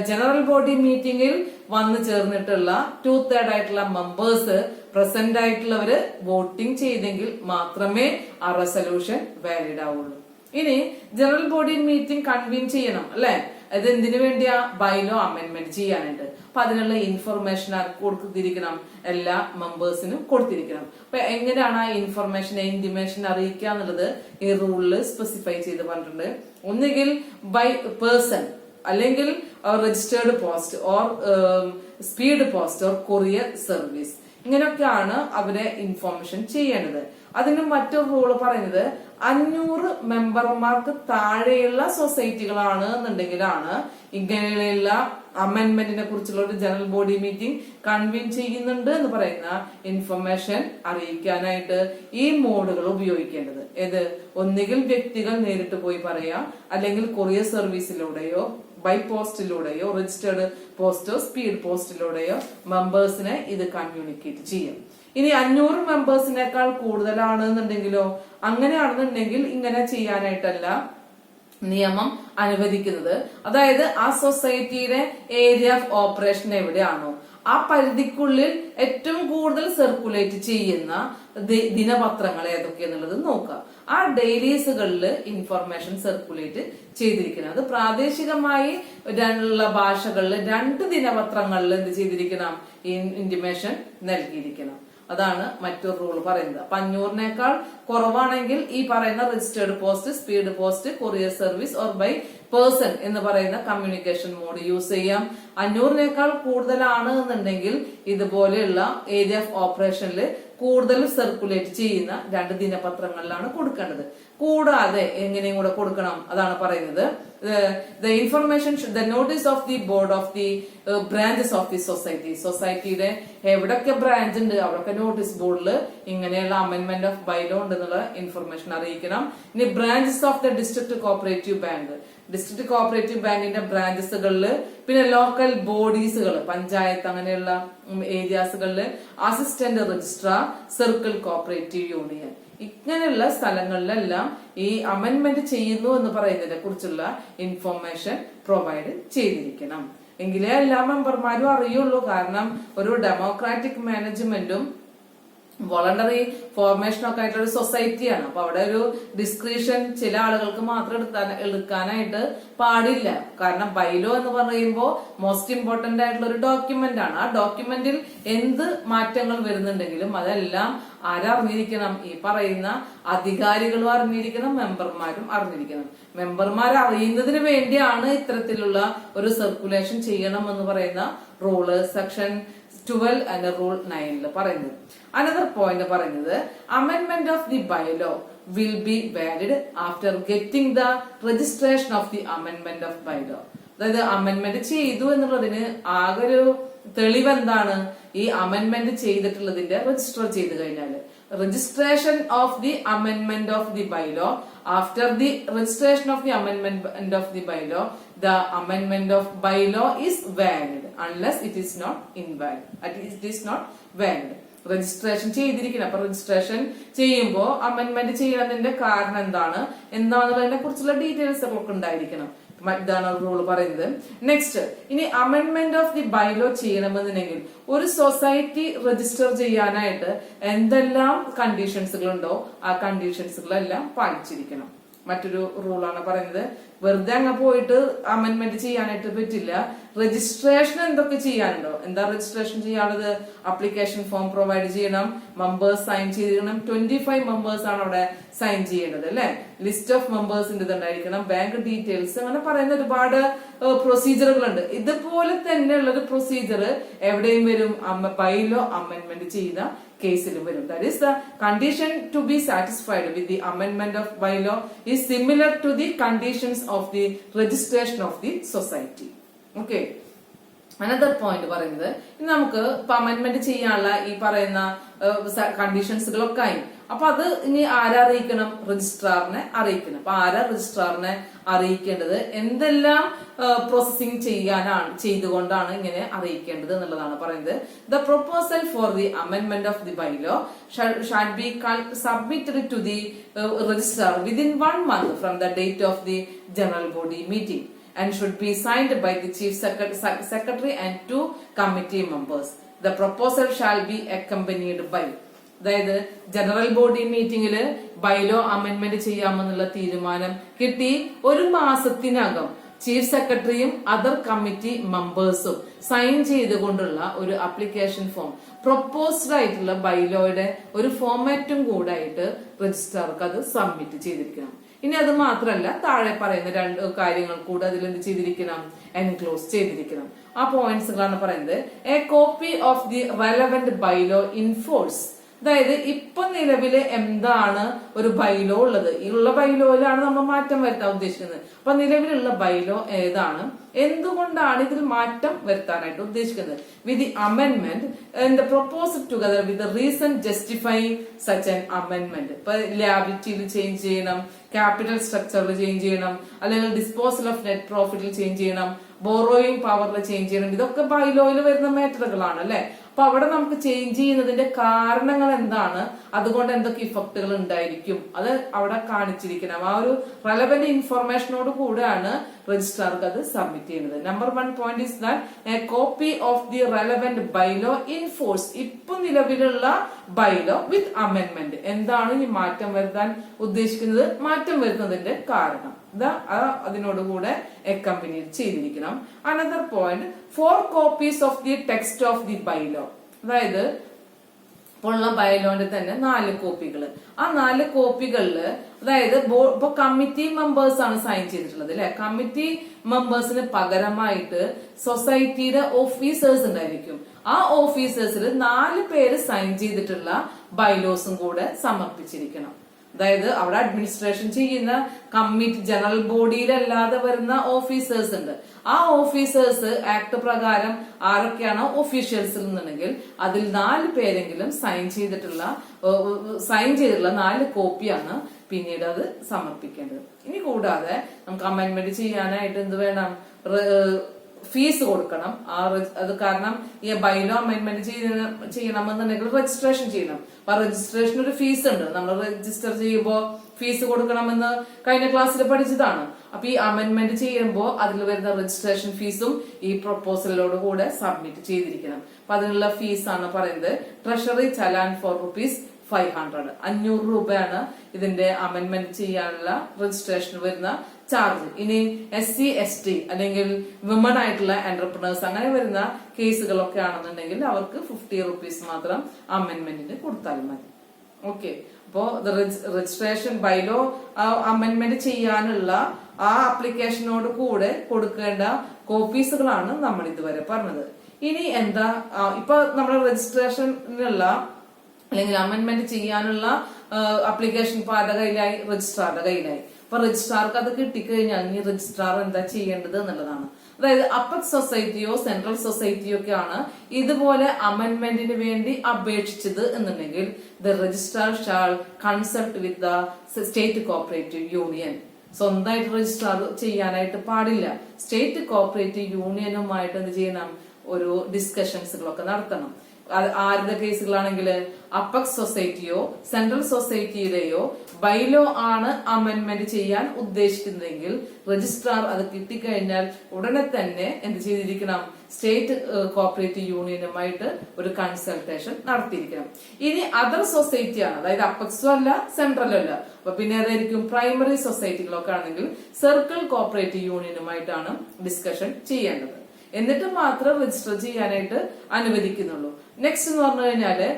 ജനറൽ ബോഡി മീറ്റിംഗിൽ വന്നു ചേർന്നിട്ടുള്ള 2/3 ആയിട്ടുള്ള മെമ്പേഴ്സ് പ്രസന്റ് ആയിട്ടുള്ളവര് വോട്ടിംഗ് ചെയ്തെങ്കിൽ മാത്രമേ ആ റെസൊല്യൂഷൻ വാലിഡ് ആവുള്ളൂ. ഇനി ജനറൽ ബോഡി മീറ്റിംഗ് കൺവീൻ ചെയ്യണം അല്ലെ? അത് എന്തിനു വേണ്ടിയാ? ബൈലോ അമെന്റ്മെന്റ് ചെയ്യാനായിട്ട്. അപ്പൊ അതിനുള്ള ഇൻഫർമേഷൻ കൊടുത്തിരിക്കണം, എല്ലാ മെമ്പേഴ്സിനും കൊടുത്തിരിക്കണം. അപ്പൊ എങ്ങനെയാണ് ആ ഇൻഫർമേഷൻ ഇന്റിമേഷൻ അറിയിക്കുക എന്നുള്ളത് ഈ റൂളിൽ സ്പെസിഫൈ ചെയ്ത് പറഞ്ഞിട്ടുണ്ട്. ഒന്നുകിൽ ബൈ പേഴ്സൺ, അല്ലെങ്കിൽ registered post, or speed post, or courier service. ഇങ്ങനെയൊക്കെയാണ് അവരെ ഇൻഫോർമേഷൻ ചെയ്യേണ്ടത്. അതിന് മറ്റൊരു റൂള് പറയുന്നത് 500 മെമ്പർമാർക്ക് താഴെയുള്ള സൊസൈറ്റികളാണ് എന്നുണ്ടെങ്കിലാണ് ഇങ്ങനെയുള്ള അമെന്റ്മെന്റിനെ കുറിച്ചുള്ള ഒരു ജനറൽ ബോഡി മീറ്റിംഗ് കൺവീൻ ചെയ്യുന്നുണ്ട് എന്ന് പറയുന്ന ഇൻഫർമേഷൻ അറിയിക്കാനായിട്ട് ഈ മോഡുകൾ ഉപയോഗിക്കേണ്ടത്. ഒന്നുകിൽ വ്യക്തികൾ നേരിട്ട് പോയി പറയാം, അല്ലെങ്കിൽ courier സർവീസിലൂടെയോ by പോസ്റ്റിലൂടെയോ registered posto speed പോസ്റ്റിലൂടെയോ മെമ്പേഴ്സിനെ ഇത് കമ്മ്യൂണിക്കേറ്റ് ചെയ്യും. ഇനി 500 മെമ്പേഴ്സിനേക്കാൾ കൂടുതലാണ് എന്നുണ്ടെങ്കിലോ, അങ്ങനെയാണെന്നുണ്ടെങ്കിൽ ഇങ്ങനെ ചെയ്യാനായിട്ടല്ല നിയമം അനുവദിക്കുന്നത്. അതായത് ആ സൊസൈറ്റിയുടെ ഏരിയ ഓഫ് ഓപ്പറേഷൻ എവിടെയാണോ ആ പരിധിക്കുള്ളിൽ ഏറ്റവും കൂടുതൽ സർക്കുലേറ്റ് ചെയ്യുന്ന ദിനപത്രങ്ങൾ ഏതൊക്കെയെന്നുള്ളത് നോക്കുക. ആ ഡെയിലീസുകളിൽ ഇൻഫർമേഷൻ സർക്കുലേറ്റ് ചെയ്തിരിക്കണം. അത് പ്രാദേശികമായി ഉള്ള ഭാഷകളിൽ 2 ദിനപത്രങ്ങളിൽ എന്ത് ചെയ്തിരിക്കണം, ഇന്റിമേഷൻ നൽകിയിരിക്കണം. അതാണ് മറ്റൊരു റൂൾ പറയുന്നത്. 500-നേക്കാൾ കുറവാണെങ്കിൽ ഈ പറയുന്ന registered post, speed post, courier service or by person എന്ന് പറയുന്ന കമ്മ്യൂണിക്കേഷൻ മോഡ് യൂസ് ചെയ്യാം. 500-നേക്കാൾ കൂടുതലാണ് എന്നുണ്ടെങ്കിൽ ഇതുപോലെയുള്ള ഏരിയ ഓഫ് ഓപ്പറേഷനിൽ കൂടുതൽ സർക്കുലേറ്റ് ചെയ്യുന്ന 2 ദിനപത്രങ്ങളിലാണ് കൊടുക്കേണ്ടത്. കൂടാതെ എങ്ങനെയും കൂടെ കൊടുക്കണം, അതാണ് പറയുന്നത്. The information should, the notice of the board of the branches of the society. സൊസൈറ്റിയുടെ എവിടൊക്കെ ബ്രാഞ്ച് ഉണ്ട് അവിടൊക്കെ നോട്ടീസ് ബോർഡിൽ ഇങ്ങനെയുള്ള അമെന്റ്മെന്റ് ഓഫ് ബൈലോ ഉണ്ടെന്നുള്ള ഇൻഫർമേഷൻ അറിയിക്കണം. ഇനി branches of the district cooperative bank, district cooperative ബാങ്കിന്റെ ബ്രാഞ്ചസുകളിൽ, പിന്നെ ലോക്കൽ ബോഡീസുകൾ, പഞ്ചായത്ത് അങ്ങനെയുള്ള ഏരിയാസുകളിൽ assistant registrar, circle cooperative union, ഇങ്ങനെയുള്ള സ്ഥലങ്ങളിലെല്ലാം ഈ അമെന്റ്മെന്റ് ചെയ്യുന്നു എന്ന് പറയുന്നതിനെ കുറിച്ചുള്ള ഇൻഫർമേഷൻ പ്രൊവൈഡ് ചെയ്തിരിക്കണം. എങ്കിലേ എല്ലാ മെമ്പർമാരും അറിയുള്ളൂ. കാരണം ഒരു ഡെമോക്രാറ്റിക് മാനേജ്മെന്റും വോളണ്ടറി ഫോർമേഷൻ ഒക്കെ ആയിട്ടുള്ള ഒരു സൊസൈറ്റിയാണ്. അപ്പൊ അവിടെ ഒരു ഡിസ്ക്രിപ്ഷൻ ചില ആളുകൾക്ക് മാത്രം എടുക്കാനായിട്ട് പാടില്ല. കാരണം ബൈലോ എന്ന് പറയുമ്പോൾ മോസ്റ്റ് ഇമ്പോർട്ടന്റ് ആയിട്ടുള്ള ഒരു ഡോക്യുമെന്റ് ആണ്. ആ ഡോക്യുമെന്റിൽ എന്ത് മാറ്റങ്ങൾ വരുന്നുണ്ടെങ്കിലും അതെല്ലാം ആരറിഞ്ഞിരിക്കണം, ഈ പറയുന്ന അധികാരികളും അറിഞ്ഞിരിക്കണം, മെമ്പർമാരും അറിഞ്ഞിരിക്കണം. മെമ്പർമാർ അറിയുന്നതിന് വേണ്ടിയാണ് ഇത്തരത്തിലുള്ള ഒരു സർക്കുലേഷൻ ചെയ്യണം എന്ന് പറയുന്ന റൂള് സെക്ഷൻ 12 and റൂൾ 9 പറയുന്നത്. അനദർ പോയിന്റ് പറയുന്നത് amendment of the bylaw will be valid after getting the registration of the amendment of bylaw. അതായത് അമെന്റ്മെന്റ് ചെയ്തു എന്നുള്ളതിന് ആകെ ഒരു തെളിവ് എന്താണ്, ഈ അമെന്റ്മെന്റ് ചെയ്തിട്ടുള്ളതിന്റെ രജിസ്റ്റർ ചെയ്ത് കഴിഞ്ഞാൽ registration of the amendment of the bylaw. After the registration of the amendment of the bylaw, the amendment of bylaw is valid unless it is not invalid. It is not valid. Registration ചെയ്തിരിക്കണം. അപ്പൊ registration ചെയ്യുമ്പോൾ amendment ചെയ്യുന്നതിന്റെ കാരണം എന്താണെന്നുള്ളതിനെ കുറിച്ചുള്ള details ഒക്കെ ഉണ്ടായിരിക്കണം. ഇതാണ് rule പറയുന്നത്. നെക്സ്റ്റ്, ഇനി അമെന്റ്മെന്റ് ഓഫ് ദി ബൈലോ ചെയ്യണമെന്നുണ്ടെങ്കിൽ ഒരു സൊസൈറ്റി രജിസ്റ്റർ ചെയ്യാനായിട്ട് എന്തെല്ലാം കണ്ടീഷൻസുകളുണ്ടോ ആ കണ്ടീഷൻസുകളെല്ലാം പാലിച്ചിരിക്കണം. മറ്റൊരു റൂളാണ് പറയുന്നത്, വെറുതെ അങ്ങ് പോയിട്ട് അമെന്റ്മെന്റ് ചെയ്യാനായിട്ട് പറ്റില്ല. രജിസ്ട്രേഷൻ എന്തൊക്കെ ചെയ്യാനുണ്ടോ, എന്താ രജിസ്ട്രേഷൻ ചെയ്യാനുള്ളത്, അപ്ലിക്കേഷൻ ഫോം പ്രൊവൈഡ് ചെയ്യണം, മെമ്പേഴ്സ് സൈൻ ചെയ്തിരിക്കണം. 25 മെമ്പേഴ്സ് ആണ് അവിടെ സൈൻ ചെയ്യേണ്ടത് അല്ലെ. ലിസ്റ്റ് ഓഫ് മെമ്പേഴ്സിന്റെ ഇതുണ്ടായിരിക്കണം, ബാങ്ക് ഡീറ്റെയിൽസ്, അങ്ങനെ പറയുന്ന ഒരുപാട് പ്രൊസീജിയറുകളുണ്ട്. ഇതുപോലെ തന്നെയുള്ള ഒരു പ്രൊസീജിയർ എവിടെയും വരും, ബൈലോ അമെന്റ്മെന്റ് ചെയ്യുന്ന കേസിലും വരും. That is the condition to be satisfied with the amendment of bylaw is similar to the conditions of the registration of the society. Okay. Another point പറയുന്നത്, നമുക്ക് ഇപ്പൊ അമെന്റ്മെന്റ് ചെയ്യാനുള്ള ഈ പറയുന്ന കണ്ടീഷൻസുകളൊക്കെ ആയി. അപ്പൊ അത് ഇനി ആരെ അറിയിക്കണം, രജിസ്ട്രാറിനെ അറിയിക്കണം. അപ്പൊ ആരാ രജിസ്ട്രാറിനെ അറിയിക്കേണ്ടത്, എന്തെല്ലാം പ്രോസസിംഗ് ചെയ്തുകൊണ്ടാണ് ഇങ്ങനെ അറിയിക്കേണ്ടത് എന്നുള്ളതാണ് പറയുന്നത്. The proposal for the amendment of the bylaw shall be submitted to the registrar within 1 month from the date of the general body meeting and should be signed by the chief secretary and 2 committee members. The proposal shall be accompanied by, അതായത് general body മീറ്റിംഗില് bylaw amendment ചെയ്യാമെന്നുള്ള തീരുമാനം കിട്ടി 1 മാസത്തിനകം chief സെക്രട്ടറിയും other committee മെമ്പേഴ്സും sign ചെയ്തുകൊണ്ടുള്ള ഒരു application form, proposed ആയിട്ടുള്ള ബൈലോയുടെ ഒരു ഫോർമാറ്റും കൂടായിട്ട് രജിസ്ട്രാർക്ക് അത് സബ്മിറ്റ് ചെയ്തിരിക്കണം. ഇനി അത് മാത്രമല്ല, താഴെ പറയുന്ന 2 കാര്യങ്ങൾ കൂടെ അതിൽ എന്ത് ചെയ്തിരിക്കണം, എൻക്ലോസ് ചെയ്തിരിക്കണം. ആ പോയിന്റ്സുകളാണ് പറയുന്നത്. A copy of the relevant bylaw in force അതായത് ഇപ്പൊ നിലവില് എന്താണ് ഒരു ബൈലോ ഉള്ളത്, ഈ ഉള്ള ബൈലോയിലാണ് നമ്മൾ മാറ്റം വരുത്താൻ ഉദ്ദേശിക്കുന്നത്. അപ്പൊ നിലവിലുള്ള ബൈലോ ഏതാണ്, എന്തുകൊണ്ടാണ് ഇതിൽ മാറ്റം വരുത്താനായിട്ട് ഉദ്ദേശിക്കുന്നത്. With the അമെൻമെന്റ് and proposal together with reason justifying such an അമെൻമെന്റ്. ഇപ്പൊ ലിയാബിലിറ്റിയിൽ ചേഞ്ച് ചെയ്യണം, ക്യാപിറ്റൽ സ്ട്രക്ചറിൽ ചേഞ്ച് ചെയ്യണം, അല്ലെങ്കിൽ ഡിസ്പോസൽ ഓഫ് നെറ്റ് പ്രോഫിറ്റിൽ ചേഞ്ച് ചെയ്യണം, ബോറോയിങ് പവറിൽ ചേഞ്ച് ചെയ്യണം. ഇതൊക്കെ ബൈലോയിൽ വരുന്ന മാറ്ററുകളാണ് അല്ലെ. അപ്പൊ അവിടെ നമുക്ക് ചേഞ്ച് ചെയ്യുന്നതിന്റെ കാരണങ്ങൾ എന്താണ്, അതുകൊണ്ട് എന്തൊക്കെ ഇഫക്റ്റുകൾ ഉണ്ടായിരിക്കും, അത് അവിടെ കാണിച്ചിരിക്കണം. ആ ഒരു റെലവന്റ് ഇൻഫർമേഷനോട് കൂടെയാണ് രജിസ്ട്രാർക്ക് അത് സബ്മിറ്റ് ചെയ്യുന്നത്. Number 1 point is that A copy of the relevant bylaw in force. ഇപ്പൊ നിലവിലുള്ള ബൈലോ വിത്ത് അമെൻമെന്റ്. എന്താണ് ഈ മാറ്റം വരുത്താൻ ഉദ്ദേശിക്കുന്നത്, മാറ്റം വരുത്തുന്നതിന്റെ കാരണം അതിനോടുകൂടെ അക്കമ്പനിഡ് ചെയ്തിരിക്കണം. Another point 4 copies of the text of the bylaw. അതായത് ഉള്ള ബൈലോന്റെ തന്നെ 4 കോപ്പികൾ. ആ 4 കോപ്പികളില് അതായത് ഇപ്പൊ കമ്മിറ്റി മെമ്പേഴ്സ് ആണ് സൈൻ ചെയ്തിട്ടുള്ളത് അല്ലെ. കമ്മിറ്റി മെമ്പേഴ്സിന് പകരമായിട്ട് സൊസൈറ്റിയുടെ ഓഫീസേഴ്സ് ഉണ്ടായിരിക്കും. ആ ഓഫീസേഴ്സിൽ 4 പേര് സൈൻ ചെയ്തിട്ടുള്ള ബൈലോസും കൂടെ സമർപ്പിച്ചിരിക്കണം. അതായത് അവിടെ അഡ്മിനിസ്ട്രേഷൻ ചെയ്യുന്ന കമ്മിറ്റി ജനറൽ ബോഡിയിലല്ലാതെ വരുന്ന ഓഫീസേഴ്സ് ഉണ്ട്. ആ ഓഫീസേഴ്സ് ആക്ട് പ്രകാരം ആരൊക്കെയാണോ ഒഫീഷ്യൽസ് എന്നുണ്ടെങ്കിൽ അതിൽ 4 പേരെങ്കിലും സൈൻ ചെയ്തിട്ടുള്ള 4 കോപ്പിയാണ് പിന്നീട് അത് സമർപ്പിക്കേണ്ടത്. ഇനി കൂടാതെ നമുക്ക് അമെൻമെന്റ് ചെയ്യാനായിട്ട് എന്ത് വേണം, ഫീസ് കൊടുക്കണം. അത് കാരണം ഈ ബൈലോ അമെന്റ്മെന്റ് ചെയ്യണമെന്നുണ്ടെങ്കിൽ രജിസ്ട്രേഷൻ ചെയ്യണം. അപ്പൊ രജിസ്ട്രേഷൻ ഒരു ഫീസ് ഉണ്ട്. നമ്മൾ രജിസ്റ്റർ ചെയ്യുമ്പോൾ ഫീസ് കൊടുക്കണമെന്ന് കഴിഞ്ഞ ക്ലാസ്സിൽ പഠിച്ചതാണ്. അപ്പൊ ഈ അമെന്റ്മെന്റ് ചെയ്യുമ്പോൾ അതിൽ വരുന്ന രജിസ്ട്രേഷൻ ഫീസും ഈ പ്രൊപ്പോസലിനോട് കൂടെ സബ്മിറ്റ് ചെയ്തിരിക്കണം. അപ്പൊ അതിനുള്ള ഫീസാണ് പറയുന്നത് ട്രഷറി ചലാൻ ഫോർ ₹500. 500 രൂപയാണ് ഇതിന്റെ അമെന്റ്മെന്റ് ചെയ്യാനുള്ള രജിസ്ട്രേഷൻ വരുന്ന ചാർജ്. ഇനി SC ST അല്ലെങ്കിൽ വിമൺ ആയിട്ടുള്ള എന്റർപ്രണേഴ്സ് അങ്ങനെ വരുന്ന കേസുകളൊക്കെ ആണെന്നുണ്ടെങ്കിൽ അവർക്ക് ₹50 മാത്രം അമെന്റ്മെന്റിന് കൊടുത്താൽ മതി. ഓക്കെ. അപ്പോ രജിസ്ട്രേഷൻ ബൈലോ അമെന്റ്മെന്റ് ചെയ്യാനുള്ള ആ ആപ്ലിക്കേഷനോട് കൂടെ കൊടുക്കേണ്ട കോപ്പീസുകളാണ് നമ്മൾ ഇതുവരെ പറഞ്ഞത്. ഇനി എന്താ ഇപ്പൊ നമ്മുടെ രജിസ്ട്രേഷനുള്ള അല്ലെങ്കിൽ അമെന്റ്മെന്റ് ചെയ്യാനുള്ള ആപ്ലിക്കേഷൻ ഇപ്പൊ ആരുടെ കയ്യിലായി, രജിസ്ട്രാറുടെ കയ്യിലായി. അപ്പൊ രജിസ്ട്രാർക്ക് അത് കിട്ടിക്കഴിഞ്ഞാൽ ഇനി രജിസ്ട്രാർ എന്താ ചെയ്യേണ്ടത് എന്നുള്ളതാണ്. അതായത് അപ്പക്സ് സൊസൈറ്റിയോ സെൻട്രൽ സൊസൈറ്റിയോ ഒക്കെയാണ് ഇതുപോലെ അമെന്റ്മെന്റിന് വേണ്ടി അപേക്ഷിച്ചത് എന്നുണ്ടെങ്കിൽ the registrar shall consult with the state cooperative union. സ്വന്തമായിട്ട് രജിസ്ട്രാർ ചെയ്യാനായിട്ട് പാടില്ല. സ്റ്റേറ്റ് കോഓപ്പറേറ്റീവ് യൂണിയനുമായിട്ട് എന്ത് ചെയ്യണം, ഒരു ഡിസ്കഷൻസുകളൊക്കെ നടത്തണം. ആരുടെ കേസുകളാണെങ്കിൽ അപ്പക്സ് സൊസൈറ്റിയോ സെൻട്രൽ സൊസൈറ്റിയുടെയോ ബൈലോ ആണ് അമെന്റ്മെന്റ് ചെയ്യാൻ ഉദ്ദേശിക്കുന്നതെങ്കിൽ രജിസ്ട്രാർ അത് കിട്ടിക്കഴിഞ്ഞാൽ ഉടനെ തന്നെ എന്ത് ചെയ്തിരിക്കണം, സ്റ്റേറ്റ് കോഓപ്പറേറ്റീവ് യൂണിയനുമായിട്ട് ഒരു കൺസൾട്ടേഷൻ നടത്തിയിരിക്കണം. ഇനി അതർ സൊസൈറ്റിയാണ്, അതായത് അപ്പക്സും അല്ല സെൻട്രലും അല്ല, അപ്പൊ പിന്നെ അതായിരിക്കും പ്രൈമറി സൊസൈറ്റികളൊക്കെ ആണെങ്കിൽ സർക്കിൾ കോഓപ്പറേറ്റീവ് യൂണിയനുമായിട്ടാണ് ഡിസ്കഷൻ ചെയ്യേണ്ടത്. എന്നിട്ട് മാത്രം രജിസ്റ്റർ ചെയ്യാനായിട്ട് അനുവദിക്കുന്നുള്ളൂ. നെക്സ്റ്റ് എന്ന് പറഞ്ഞു കഴിഞ്ഞാല്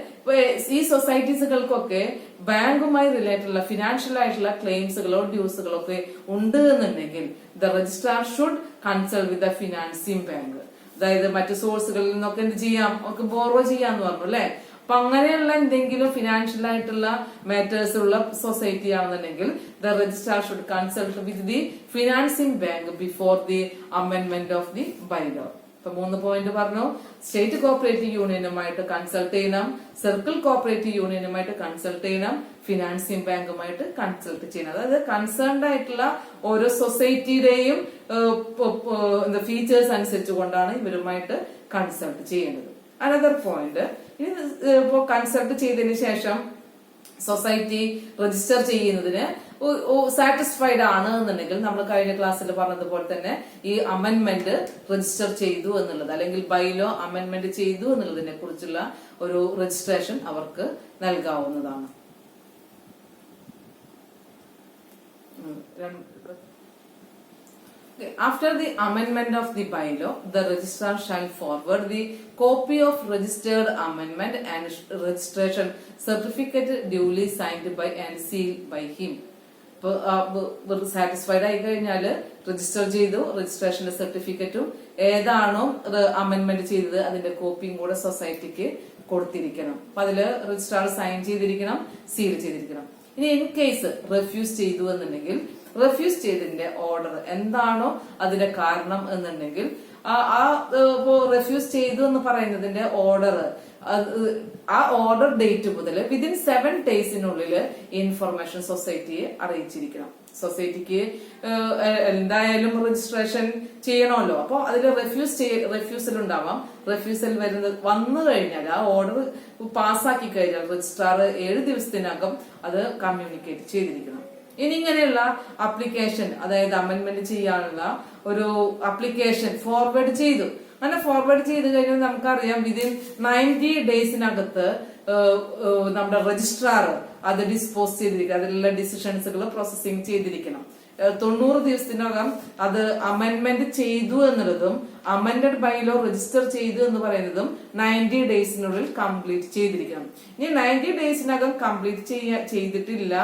ഈ സൊസൈറ്റീസുകൾക്കൊക്കെ ബാങ്കുമായി റിലേറ്റഡ് ഉള്ള ഫിനാൻഷ്യൽ ആയിട്ടുള്ള ക്ലെയിംസുകളോ ഡ്യൂസുകളോ ഒക്കെ ഉണ്ട് എന്നുണ്ടെങ്കിൽ the registrar should consult with the financing bank. അതായത് മറ്റു സോഴ്സുകളിൽ നിന്നൊക്കെ എന്ത് ചെയ്യാം, ഒക്കെ ബോറോ ചെയ്യാന്ന് പറഞ്ഞു അല്ലെ. അപ്പൊ അങ്ങനെയുള്ള എന്തെങ്കിലും ഫിനാൻഷ്യൽ ആയിട്ടുള്ള മാറ്റേഴ്സ് ഉള്ള സൊസൈറ്റി ആണെന്നുണ്ടെങ്കിൽ the registrar should consult with the financing bank before the amendment of the bylaw. ഇപ്പൊ 3 പോയിന്റ് പറഞ്ഞു. സ്റ്റേറ്റ് കോഓപ്പറേറ്റീവ് യൂണിയനുമായിട്ട് കൺസൾട്ട് ചെയ്യണം, സർക്കിൾ കോഓപ്പറേറ്റീവ് യൂണിയനുമായിട്ട് കൺസൾട്ട് ചെയ്യണം, ഫിനാൻസിംഗ് ബാങ്കുമായിട്ട് കൺസൾട്ട് ചെയ്യണം. അതായത് കൺസേൺഡ് ആയിട്ടുള്ള ഓരോ സൊസൈറ്റിയുടെയും ഫീച്ചേഴ്സ് അനുസരിച്ചുകൊണ്ടാണ് ഇവരുമായിട്ട് കൺസൾട്ട് ചെയ്യേണ്ടത്. അനദർ പോയിന്റ്, ഇനി ഇപ്പോ കൺസൾട്ട് ചെയ്തതിന് ശേഷം സൊസൈറ്റി രജിസ്റ്റർ ചെയ്യുന്നതിന് സാറ്റിസ്ഫൈഡ് ആണ് എന്നുണ്ടെങ്കിൽ നമ്മൾ കഴിഞ്ഞ ക്ലാസ്സിൽ പറഞ്ഞതുപോലെ തന്നെ ഈ അമെന്റ്മെന്റ് രജിസ്റ്റർ ചെയ്തു എന്നുള്ളത് അല്ലെങ്കിൽ ബൈലോ അമെന്റ്മെന്റ് ചെയ്തു എന്നുള്ളതിനെ കുറിച്ചുള്ള ഒരു രജിസ്ട്രേഷൻ അവർക്ക് നൽകാവുന്നതാണ്. After the amendment of the bylaw, the registrar shall forward the copy of registered amendment and registration certificate duly signed by and sealed by him. Satisfied ആയി കഴിഞ്ഞാല് രജിസ്റ്റർ ചെയ്തു, രജിസ്ട്രേഷന്റെ സർട്ടിഫിക്കറ്റും ഏതാണോ അമെന്റ്മെന്റ് ചെയ്തത് അതിന്റെ കോപ്പിയും കൂടെ സൊസൈറ്റിക്ക് കൊടുത്തിരിക്കണം. അപ്പൊ അതില് രജിസ്ട്രാർ സൈൻ ചെയ്തിരിക്കണം, സീൽ ചെയ്തിരിക്കണം. ഇനി ഇൻ കേസ് റെഫ്യൂസ് ചെയ്തു എന്നുണ്ടെങ്കിൽ റെഫ്യൂസ് ചെയ്തതിന്റെ ഓർഡർ എന്താണോ അതിന്റെ കാരണം എന്നുണ്ടെങ്കിൽ റെഫ്യൂസ് ചെയ്തു എന്ന് പറയുന്നതിന്റെ ഓർഡർ ആ ഓർഡർ ഡേറ്റ് മുതൽ വിതിൻ 7 daysനുള്ളിൽ ഇൻഫർമേഷൻ സൊസൈറ്റിയെ അറിയിച്ചിരിക്കണം. സൊസൈറ്റിക്ക് എന്തായാലും രജിസ്ട്രേഷൻ ചെയ്യണമല്ലോ. അപ്പോൾ അതിൽ റെഫ്യൂസൽ ഉണ്ടാവാം. റെഫ്യൂസൽ വന്നു കഴിഞ്ഞാൽ ആ ഓർഡർ പാസ്സാക്കി കഴിഞ്ഞാൽ രജിസ്ട്രാർ 7 ദിവസത്തിനകം അത് കമ്മ്യൂണിക്കേറ്റ് ചെയ്തിരിക്കണം. ഇനി ഇങ്ങനെയുള്ള അപ്ലിക്കേഷൻ, അതായത് അമെന്റ്മെന്റ് ചെയ്യാനുള്ള ഒരു അപ്ലിക്കേഷൻ ഫോർവേഡ് ചെയ്തു. അങ്ങനെ ഫോർവേഡ് ചെയ്ത് കഴിഞ്ഞാൽ നമുക്കറിയാം വിതിൻ 90 daysനകത്ത് നമ്മുടെ രജിസ്ട്രാർ അത് ഡിസ്പോസ് ചെയ്തിരിക്കണം. അതിലുള്ള ഡിസിഷൻസുകൾ പ്രോസസ്സിംഗ് ചെയ്തിരിക്കണം. 90 ദിവസത്തിനകം അത് അമെന്റ്മെന്റ് ചെയ്തു എന്നുള്ളതും അമെന്റഡ് ബൈലോ രജിസ്റ്റർ ചെയ്തു എന്ന് പറയുന്നതും 90 daysനുള്ളിൽ കംപ്ലീറ്റ് ചെയ്തിരിക്കണം. ഇനി 90 daysനകം കംപ്ലീറ്റ് ചെയ്തിട്ടില്ല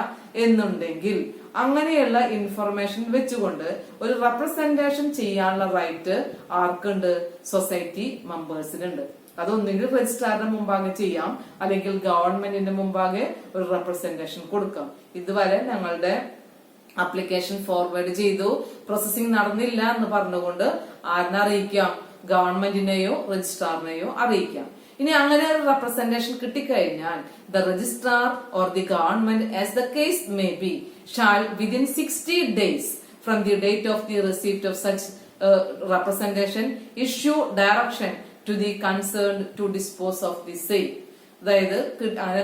എന്നുണ്ടെങ്കിൽ അങ്ങനെയുള്ള ഇൻഫർമേഷൻ വെച്ചുകൊണ്ട് ഒരു റെപ്രസെന്റേഷൻ ചെയ്യാനുള്ള റൈറ്റ് ആർക്കുണ്ട്? സൊസൈറ്റി മെമ്പേഴ്സിനുണ്ട്. അതൊന്നെങ്കിൽ രജിസ്ട്രാറിന്റെ മുമ്പാകെ ചെയ്യാം, അല്ലെങ്കിൽ ഗവൺമെന്റിന്റെ മുമ്പാകെ ഒരു റെപ്രസെന്റേഷൻ കൊടുക്കാം. ഇതുവരെ ഞങ്ങളുടെ ആപ്ലിക്കേഷൻ ഫോർവേഡ് ചെയ്തു, പ്രോസസിംഗ് നടന്നില്ല എന്ന് പറഞ്ഞുകൊണ്ട് ആരിനെ അറിയിക്കാം? ഗവൺമെന്റിനെയോ രജിസ്ട്രാറിനെയോ അറിയിക്കാം. ഇനി അങ്ങനെ ഒരു റെപ്രസെന്റേഷൻ കിട്ടിക്കഴിഞ്ഞാൽ the registrar or the government as the case may be shall within 60 days from the date of the receipt of such representation issue direction to the concern to dispose of the same. അതായത്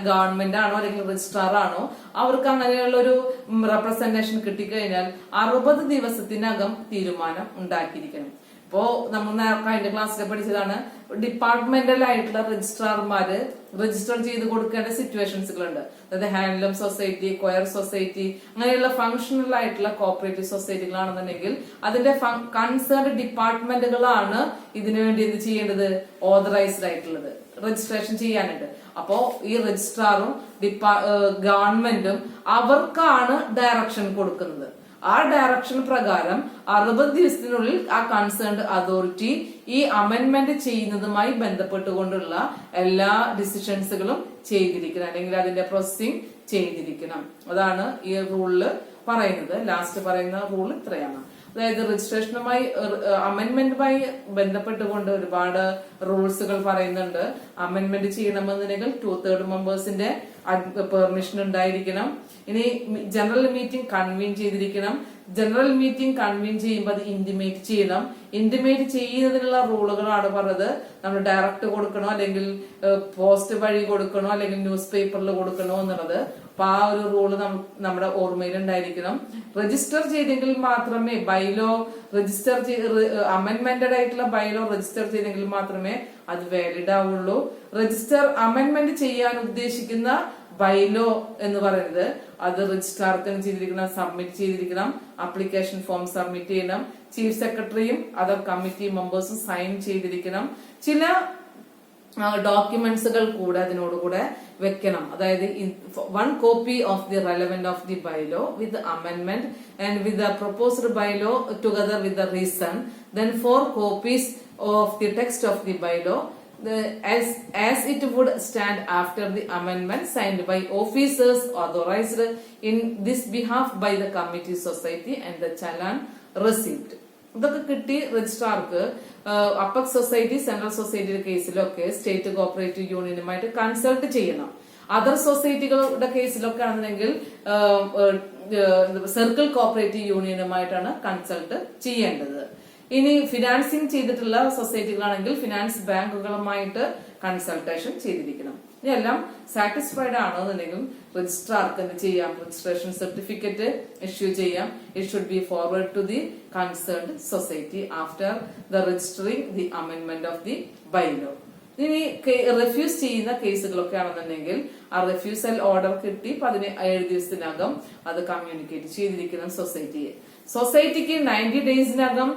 government ആണോ അല്ലെങ്കിൽ registrar ആണോ അവർക്ക് അങ്ങനെയുള്ള ഒരു representation കിട്ടിക്കഴിഞ്ഞാൽ 60 ദിവസത്തിനകം തീരുമാനം ഉണ്ടാക്കിയിരിക്കണം. ഇപ്പോ നമ്മൾ കഴിഞ്ഞ ക്ലാസ്സിൽ പഠിച്ചതാണ് ഡിപ്പാർട്ട്മെന്റൽ ആയിട്ടുള്ള രജിസ്ട്രാർമാര് രജിസ്റ്റർ ചെയ്ത് കൊടുക്കേണ്ട സിറ്റുവേഷൻസുകളുണ്ട്. അതായത് ഹാൻഡ്ലൂം സൊസൈറ്റി, കൊയർ സൊസൈറ്റി, അങ്ങനെയുള്ള ഫങ്ഷണൽ ആയിട്ടുള്ള കോഓപ്പറേറ്റീവ് സൊസൈറ്റികളാണെന്നുണ്ടെങ്കിൽ അതിന്റെ കൺസേൺഡ് ഡിപ്പാർട്ട്മെന്റുകളാണ് ഇതിനു വേണ്ടി എന്ത് ചെയ്യേണ്ടത്? ഓതറൈസ്ഡ് ആയിട്ടുള്ളത് രജിസ്ട്രേഷൻ ചെയ്യാനുണ്ട്. അപ്പോ ഈ രജിസ്ട്രാറും ഗവൺമെന്റും അവർക്കാണ് ഡയറക്ഷൻ കൊടുക്കുന്നത്. ആ ഡയറക്ഷൻ പ്രകാരം 60 ദിവസത്തിനുള്ളിൽ ആ കൺസേൺഡ് അതോറിറ്റി ഈ അമെന്റ്മെന്റ് ചെയ്യുന്നതുമായി ബന്ധപ്പെട്ടുകൊണ്ടുള്ള എല്ലാ ഡിസിഷൻസുകളും ചെയ്തിരിക്കണം, അല്ലെങ്കിൽ അതിന്റെ പ്രോസസിംഗ് ചെയ്തിരിക്കണം. അതാണ് ഈ റൂളില് പറയുന്നത്. ലാസ്റ്റ് പറയുന്ന റൂൾ ഇത്രയാണ്. അതായത് രജിസ്ട്രേഷനുമായി അമെന്റ്മെന്റുമായി ബന്ധപ്പെട്ടുകൊണ്ട് ഒരുപാട് റൂൾസുകൾ പറയുന്നുണ്ട്. അമെന്റ്മെന്റ് ചെയ്യണമെന്നുണ്ടെങ്കിൽ 2/3 മെമ്പേഴ്സിന്റെ പെർമിഷൻ ഉണ്ടായിരിക്കണം. ഇനി ജനറൽ മീറ്റിംഗ് കൺവീൻ ചെയ്തിരിക്കണം. ജനറൽ മീറ്റിംഗ് കൺവീൻ ചെയ്യുമ്പോൾ അത് ഇന്റിമേറ്റ് ചെയ്യണം. ഇന്റിമേറ്റ് ചെയ്യുന്നതിനുള്ള റൂളുകളാണ് പറഞ്ഞത്. നമ്മൾ ഡയറക്റ്റ് കൊടുക്കണോ, അല്ലെങ്കിൽ പോസ്റ്റ് വഴി കൊടുക്കണോ, അല്ലെങ്കിൽ ന്യൂസ് പേപ്പറിൽ കൊടുക്കണോ എന്നുള്ളത്. അപ്പൊ ആ ഒരു റൂള് നമ്മുടെ ഓർമ്മയിൽ ഉണ്ടായിരിക്കണം. രജിസ്റ്റർ ചെയ്തെങ്കിൽ മാത്രമേ ബൈലോ രജിസ്റ്റർ അമെന്റ്മെന്റഡ് ആയിട്ടുള്ള ബൈലോ രജിസ്റ്റർ ചെയ്തെങ്കിൽ മാത്രമേ അത് വാലിഡ് ആവുള്ളൂ. രജിസ്റ്റർ അമെന്റ്മെന്റ് ചെയ്യാൻ ഉദ്ദേശിക്കുന്ന ബൈലോ എന്ന് പറയുന്നത് അത് രജിസ്ട്രാർക്ക് ചെയ്തിരിക്കണം, സബ്മിറ്റ് ചെയ്തിരിക്കണം. ആപ്ലിക്കേഷൻ ഫോം സബ്മിറ്റ് ചെയ്യണം. ചീഫ് സെക്രട്ടറിയും അതർ കമ്മിറ്റി മെമ്പേഴ്സും സൈൻ ചെയ്തിരിക്കണം. ചില ഡോക്യുമെന്റ്സുകൾ കൂടെ അതിനോടുകൂടെ വെക്കണം. അതായത് 1 copy of the relevant of the bylaw with amendment and with the proposed bylaw together with the reason. Then 4 copies of the text of the bylaw as it would stand after the amendment signed by officers authorized in this behalf by the committee society and the challan received. ഇതൊക്കെ കിട്ടി രജിസ്ട്രാർക്ക് അപ്പക് society, central സൊസൈറ്റിയുടെ കേസിലൊക്കെ state cooperative യൂണിയനുമായിട്ട് consult ചെയ്യണം. Other സൊസൈറ്റികളുടെ കേസിലൊക്കെ ആണെന്നുണ്ടെങ്കിൽ circle cooperative യൂണിയനുമായിട്ടാണ് consult ചെയ്യേണ്ടത്. ഇനി financing ചെയ്തിട്ടുള്ള സൊസൈറ്റികളാണെങ്കിൽ finance ബാങ്കുകളുമായിട്ട് consultation ചെയ്തിരിക്കണം. ഇതെല്ലാം സാറ്റിസ്ഫൈഡ് ആണോ എന്നുണ്ടെങ്കിൽ രജിസ്ട്രാർക്ക് എന്ത് ചെയ്യാം? രജിസ്ട്രേഷൻ സർട്ടിഫിക്കറ്റ് ഇഷ്യൂ ചെയ്യാം. It should be forward to the concerned society after the registering the amendment of the bylaw. ഇനി റെഫ്യൂസ് ചെയ്യുന്ന കേസുകളൊക്കെ ആണെന്നുണ്ടെങ്കിൽ ആ റെഫ്യൂസൽ ഓർഡർ കിട്ടി 17 ദിവസത്തിനകം അത് കമ്മ്യൂണിക്കേറ്റ് ചെയ്തിരിക്കണം സൊസൈറ്റിയെ. സൊസൈറ്റിക്ക് 90 daysനകം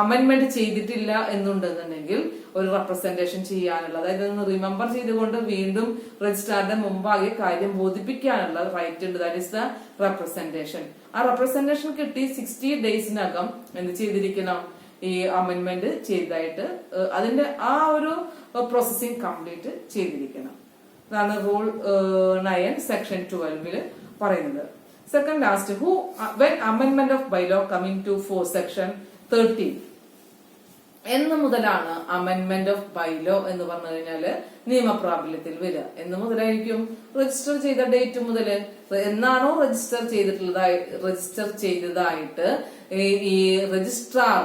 അമെന്റ്മെന്റ് ചെയ്തിട്ടില്ല എന്നുണ്ടെന്നുണ്ടെങ്കിൽ ഒരു റെപ്രസെന്റേഷൻ ചെയ്യാനുള്ള, അതായത് റിമെമ്പർ ചെയ്തുകൊണ്ട് വീണ്ടും രജിസ്ട്രാറിന്റെ മുമ്പാകെ കാര്യം ബോധിപ്പിക്കാനുള്ള റൈറ്റ് ഉണ്ട്. That is the representation. ആ റെപ്രസെന്റേഷൻ കിട്ടി 60 daysനകം എന്ത് ചെയ്തിരിക്കണം? ഈ അമെന്റ്മെന്റ് ചെയ്തതായിട്ട് അതിന്റെ ആ ഒരു പ്രോസസ്സിംഗ് കംപ്ലീറ്റ് ചെയ്തിരിക്കണം. അതാണ് റൂൾ 9 സെക്ഷൻ 12 പറയുന്നത്. Second last, who when amendment of bylaw coming to for section 13 എന്ന് മുതലാണ് അമെന്റ്മെന്റ് ഓഫ് ബൈലോ എന്ന് പറഞ്ഞു കഴിഞ്ഞാല് നിയമപ്രാബല്യത്തിൽ വരിക? എന്ന് മുതലായിരിക്കും? രജിസ്റ്റർ ചെയ്ത ഡേറ്റ് മുതൽ. എന്നാണോ രജിസ്റ്റർ ചെയ്തതായിട്ട് ഈ രജിസ്ട്രാർ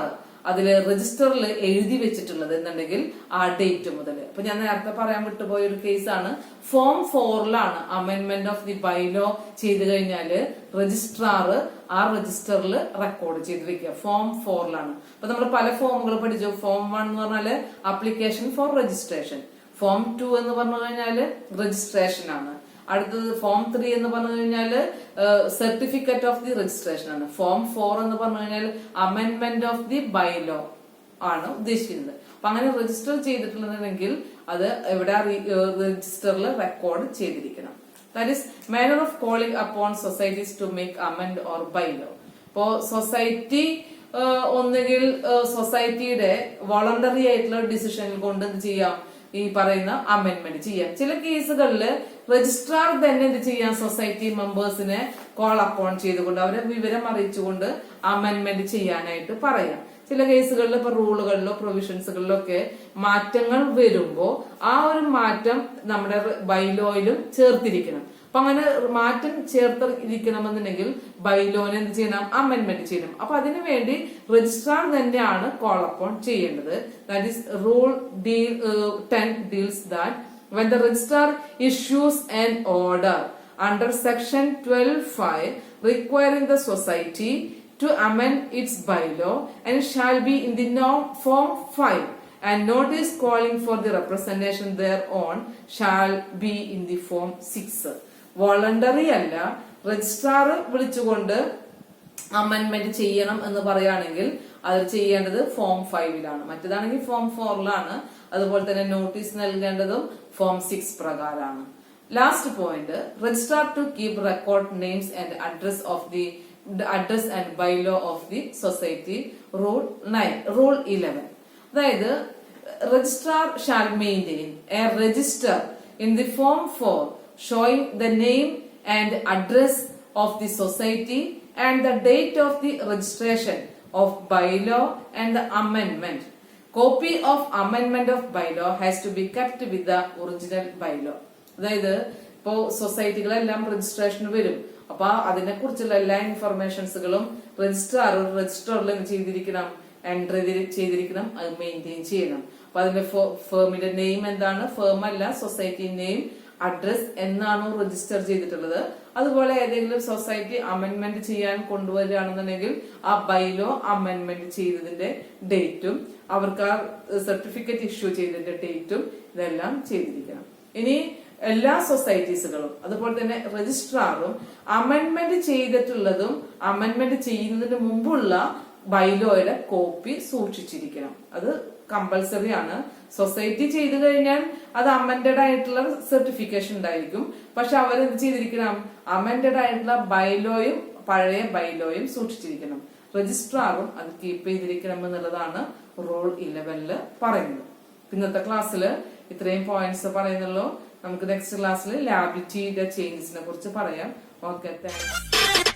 അതില് രജിസ്റ്ററിൽ എഴുതി വെച്ചിട്ടുള്ളത് എന്നുണ്ടെങ്കിൽ ആ ഡേറ്റ് മുതൽ. അപ്പൊ ഞാൻ നേരത്തെ പറയാൻ വിട്ടുപോയ ഒരു കേസാണ്, ഫോം 4ലാണ് അമെന്റ്മെന്റ് ഓഫ് ദി ബൈലോ ചെയ്ത് കഴിഞ്ഞാല് രജിസ്ട്രാർ ആ രജിസ്റ്ററിൽ റെക്കോർഡ് ചെയ്ത് വെക്കുക. ഫോം 4ലാണ്. അപ്പൊ നമ്മൾ പല ഫോമുകൾ പഠിച്ചു. ഫോം 1 എന്ന് പറഞ്ഞാല് അപ്ലിക്കേഷൻ ഫോർ രജിസ്ട്രേഷൻ, ഫോം 2 എന്ന് പറഞ്ഞു കഴിഞ്ഞാല് രജിസ്ട്രേഷൻ ആണ്. അടുത്തത് ഫോം 3 എന്ന് പറഞ്ഞു കഴിഞ്ഞാല് സർട്ടിഫിക്കറ്റ് ഓഫ് ദി രജിസ്ട്രേഷൻ ആണ്. ഫോം 4 എന്ന് പറഞ്ഞു കഴിഞ്ഞാൽ അമെന്റ്മെന്റ് ഓഫ് ദി ബൈലോ ആണ് ഉദ്ദേശിക്കുന്നത്. അപ്പൊ അങ്ങനെ രജിസ്റ്റർ ചെയ്തിട്ടുണ്ടെങ്കിൽ അത് എവിടെ രജിസ്റ്ററിൽ റെക്കോർഡ് ചെയ്തിരിക്കണം. That is manner of calling upon societies to make amend or bylaw. ഇപ്പോ സൊസൈറ്റി ഒന്നുകിൽ സൊസൈറ്റിയുടെ വോളണ്ടറി ആയിട്ടുള്ള ഡിസിഷൻ കൊണ്ട് എന്ത് ചെയ്യാം, ഈ പറയുന്ന അമെന്റ്മെന്റ് ചെയ്യാം. ചില കേസുകളിൽ രജിസ്ട്രാർ തന്നെ എന്ത് ചെയ്യാം, സൊസൈറ്റി മെമ്പേഴ്സിനെ കോൾ അപ്പോൺ ചെയ്തുകൊണ്ട് അവരെ വിവരം അറിയിച്ചുകൊണ്ട് അമെന്റ്മെന്റ് ചെയ്യാനായിട്ട് പറയാം. ചില കേസുകളിൽ ഇപ്പൊ റൂളുകളിലോ പ്രൊവിഷൻസുകളിലോ ഒക്കെ മാറ്റങ്ങൾ വരുമ്പോ ആ ഒരു മാറ്റം നമ്മുടെ ബൈലോയിലും ചേർത്തിരിക്കണം. അപ്പൊ അങ്ങനെ മാറ്റം ചേർത്തിരിക്കണമെന്നുണ്ടെങ്കിൽ ബൈലോനെ എന്ത് ചെയ്യണം, അമെന്റ്മെന്റ് ചെയ്യണം. അപ്പൊ അതിനു വേണ്ടി രജിസ്ട്രാർ തന്നെയാണ് കോൾ അപ്പോൺ ചെയ്യേണ്ടത്. That is rule 10 deals that when the registrar issues an order under section 12(5) requiring the society to amend its bylaw and shall be in the form 5, and notice calling for the representation thereon shall be in the form 6. Voluntary അല്ല, registrar വിളിച്ചുകൊണ്ട് amendment ചെയ്യണം എന്ന് പറയുകയാണെങ്കിൽ അത് ചെയ്യേണ്ടത് form 5ലാണ്. മറ്റേതാണെങ്കിൽ form 4ലാണ്. അതുപോലെ തന്നെ notice നൽകേണ്ടതും form 6 പ്രകാരമാണ്. Last point, registrar to keep record names and address of the address and bylaw of the society. Rule 11. അതായത് registrar shall maintain a register in the form 4 showing the name and address of the society and the date of the registration of bylaw and the amendment. Copy of amendment of bylaw has to be kept with the original bylaw. അതായത് ഇപ്പോ സൊസൈറ്റികളെല്ലാം registration വരും. അപ്പൊ അതിനെ കുറിച്ചുള്ള എല്ലാ ഇൻഫർമേഷൻസുകളും രജിസ്റ്ററിൽ ചെയ്തിരിക്കണം, entry ചെയ്തിരിക്കണം, അത് മെയിൻറ്റെയിൻ ചെയ്യണം. അപ്പൊ അതിന്റെ ഫേമിന്റെ നെയിം എന്താണ്, ഫേം അല്ല, സൊസൈറ്റി നെയിം, അഡ്രസ് എന്നാണോ രജിസ്റ്റർ ചെയ്തിട്ടുള്ളത്. അതുപോലെ ഏതെങ്കിലും സൊസൈറ്റി അമെന്റ്മെന്റ് ചെയ്യാൻ കൊണ്ടുവരികയാണെന്നുണ്ടെങ്കിൽ ആ ബൈലോ അമെന്റ്മെന്റ് ചെയ്തതിന്റെ ഡേറ്റും അവർക്ക് ആ സർട്ടിഫിക്കറ്റ് ഇഷ്യൂ ചെയ്തതിന്റെ ഡേറ്റും ഇതെല്ലാം ചെയ്തിരിക്കണം. ഇനി എല്ലാ സൊസൈറ്റീസുകളും അതുപോലെ തന്നെ രജിസ്ട്രാറും അമെന്റ്മെന്റ് ചെയ്തിട്ടുള്ളതും അമെന്റ്മെന്റ് ചെയ്യുന്നതിന് മുമ്പുള്ള ബൈലോയുടെ കോപ്പി സൂക്ഷിച്ചിരിക്കണം. അത് കമ്പൽസറി ആണ്. സൊസൈറ്റി ചെയ്തു കഴിഞ്ഞാൽ അത് അമെന്റഡ് ആയിട്ടുള്ള സർട്ടിഫിക്കേഷൻ ഉണ്ടായിരിക്കും. പക്ഷെ അവരെന്ത് ചെയ്തിരിക്കണം, അമെന്റഡ് ആയിട്ടുള്ള ബൈലോയും പഴയ ബൈലോയും സൂക്ഷിച്ചിരിക്കണം. രജിസ്ട്രാറും അത് കീപ്പ് ചെയ്തിരിക്കണം എന്നുള്ളതാണ് റൂൾ 11 പറയുന്നത്. ഇന്നത്തെ ക്ലാസ്സിൽ ഇത്രയും പോയിന്റ്സ് പറയുന്നുള്ളൂ. നമുക്ക് നെക്സ്റ്റ് ക്ലാസ്സിൽ ലാബിലിറ്റിയുടെ ചേഞ്ചസിനെ കുറിച്ച് പറയാം. Okay, thanks.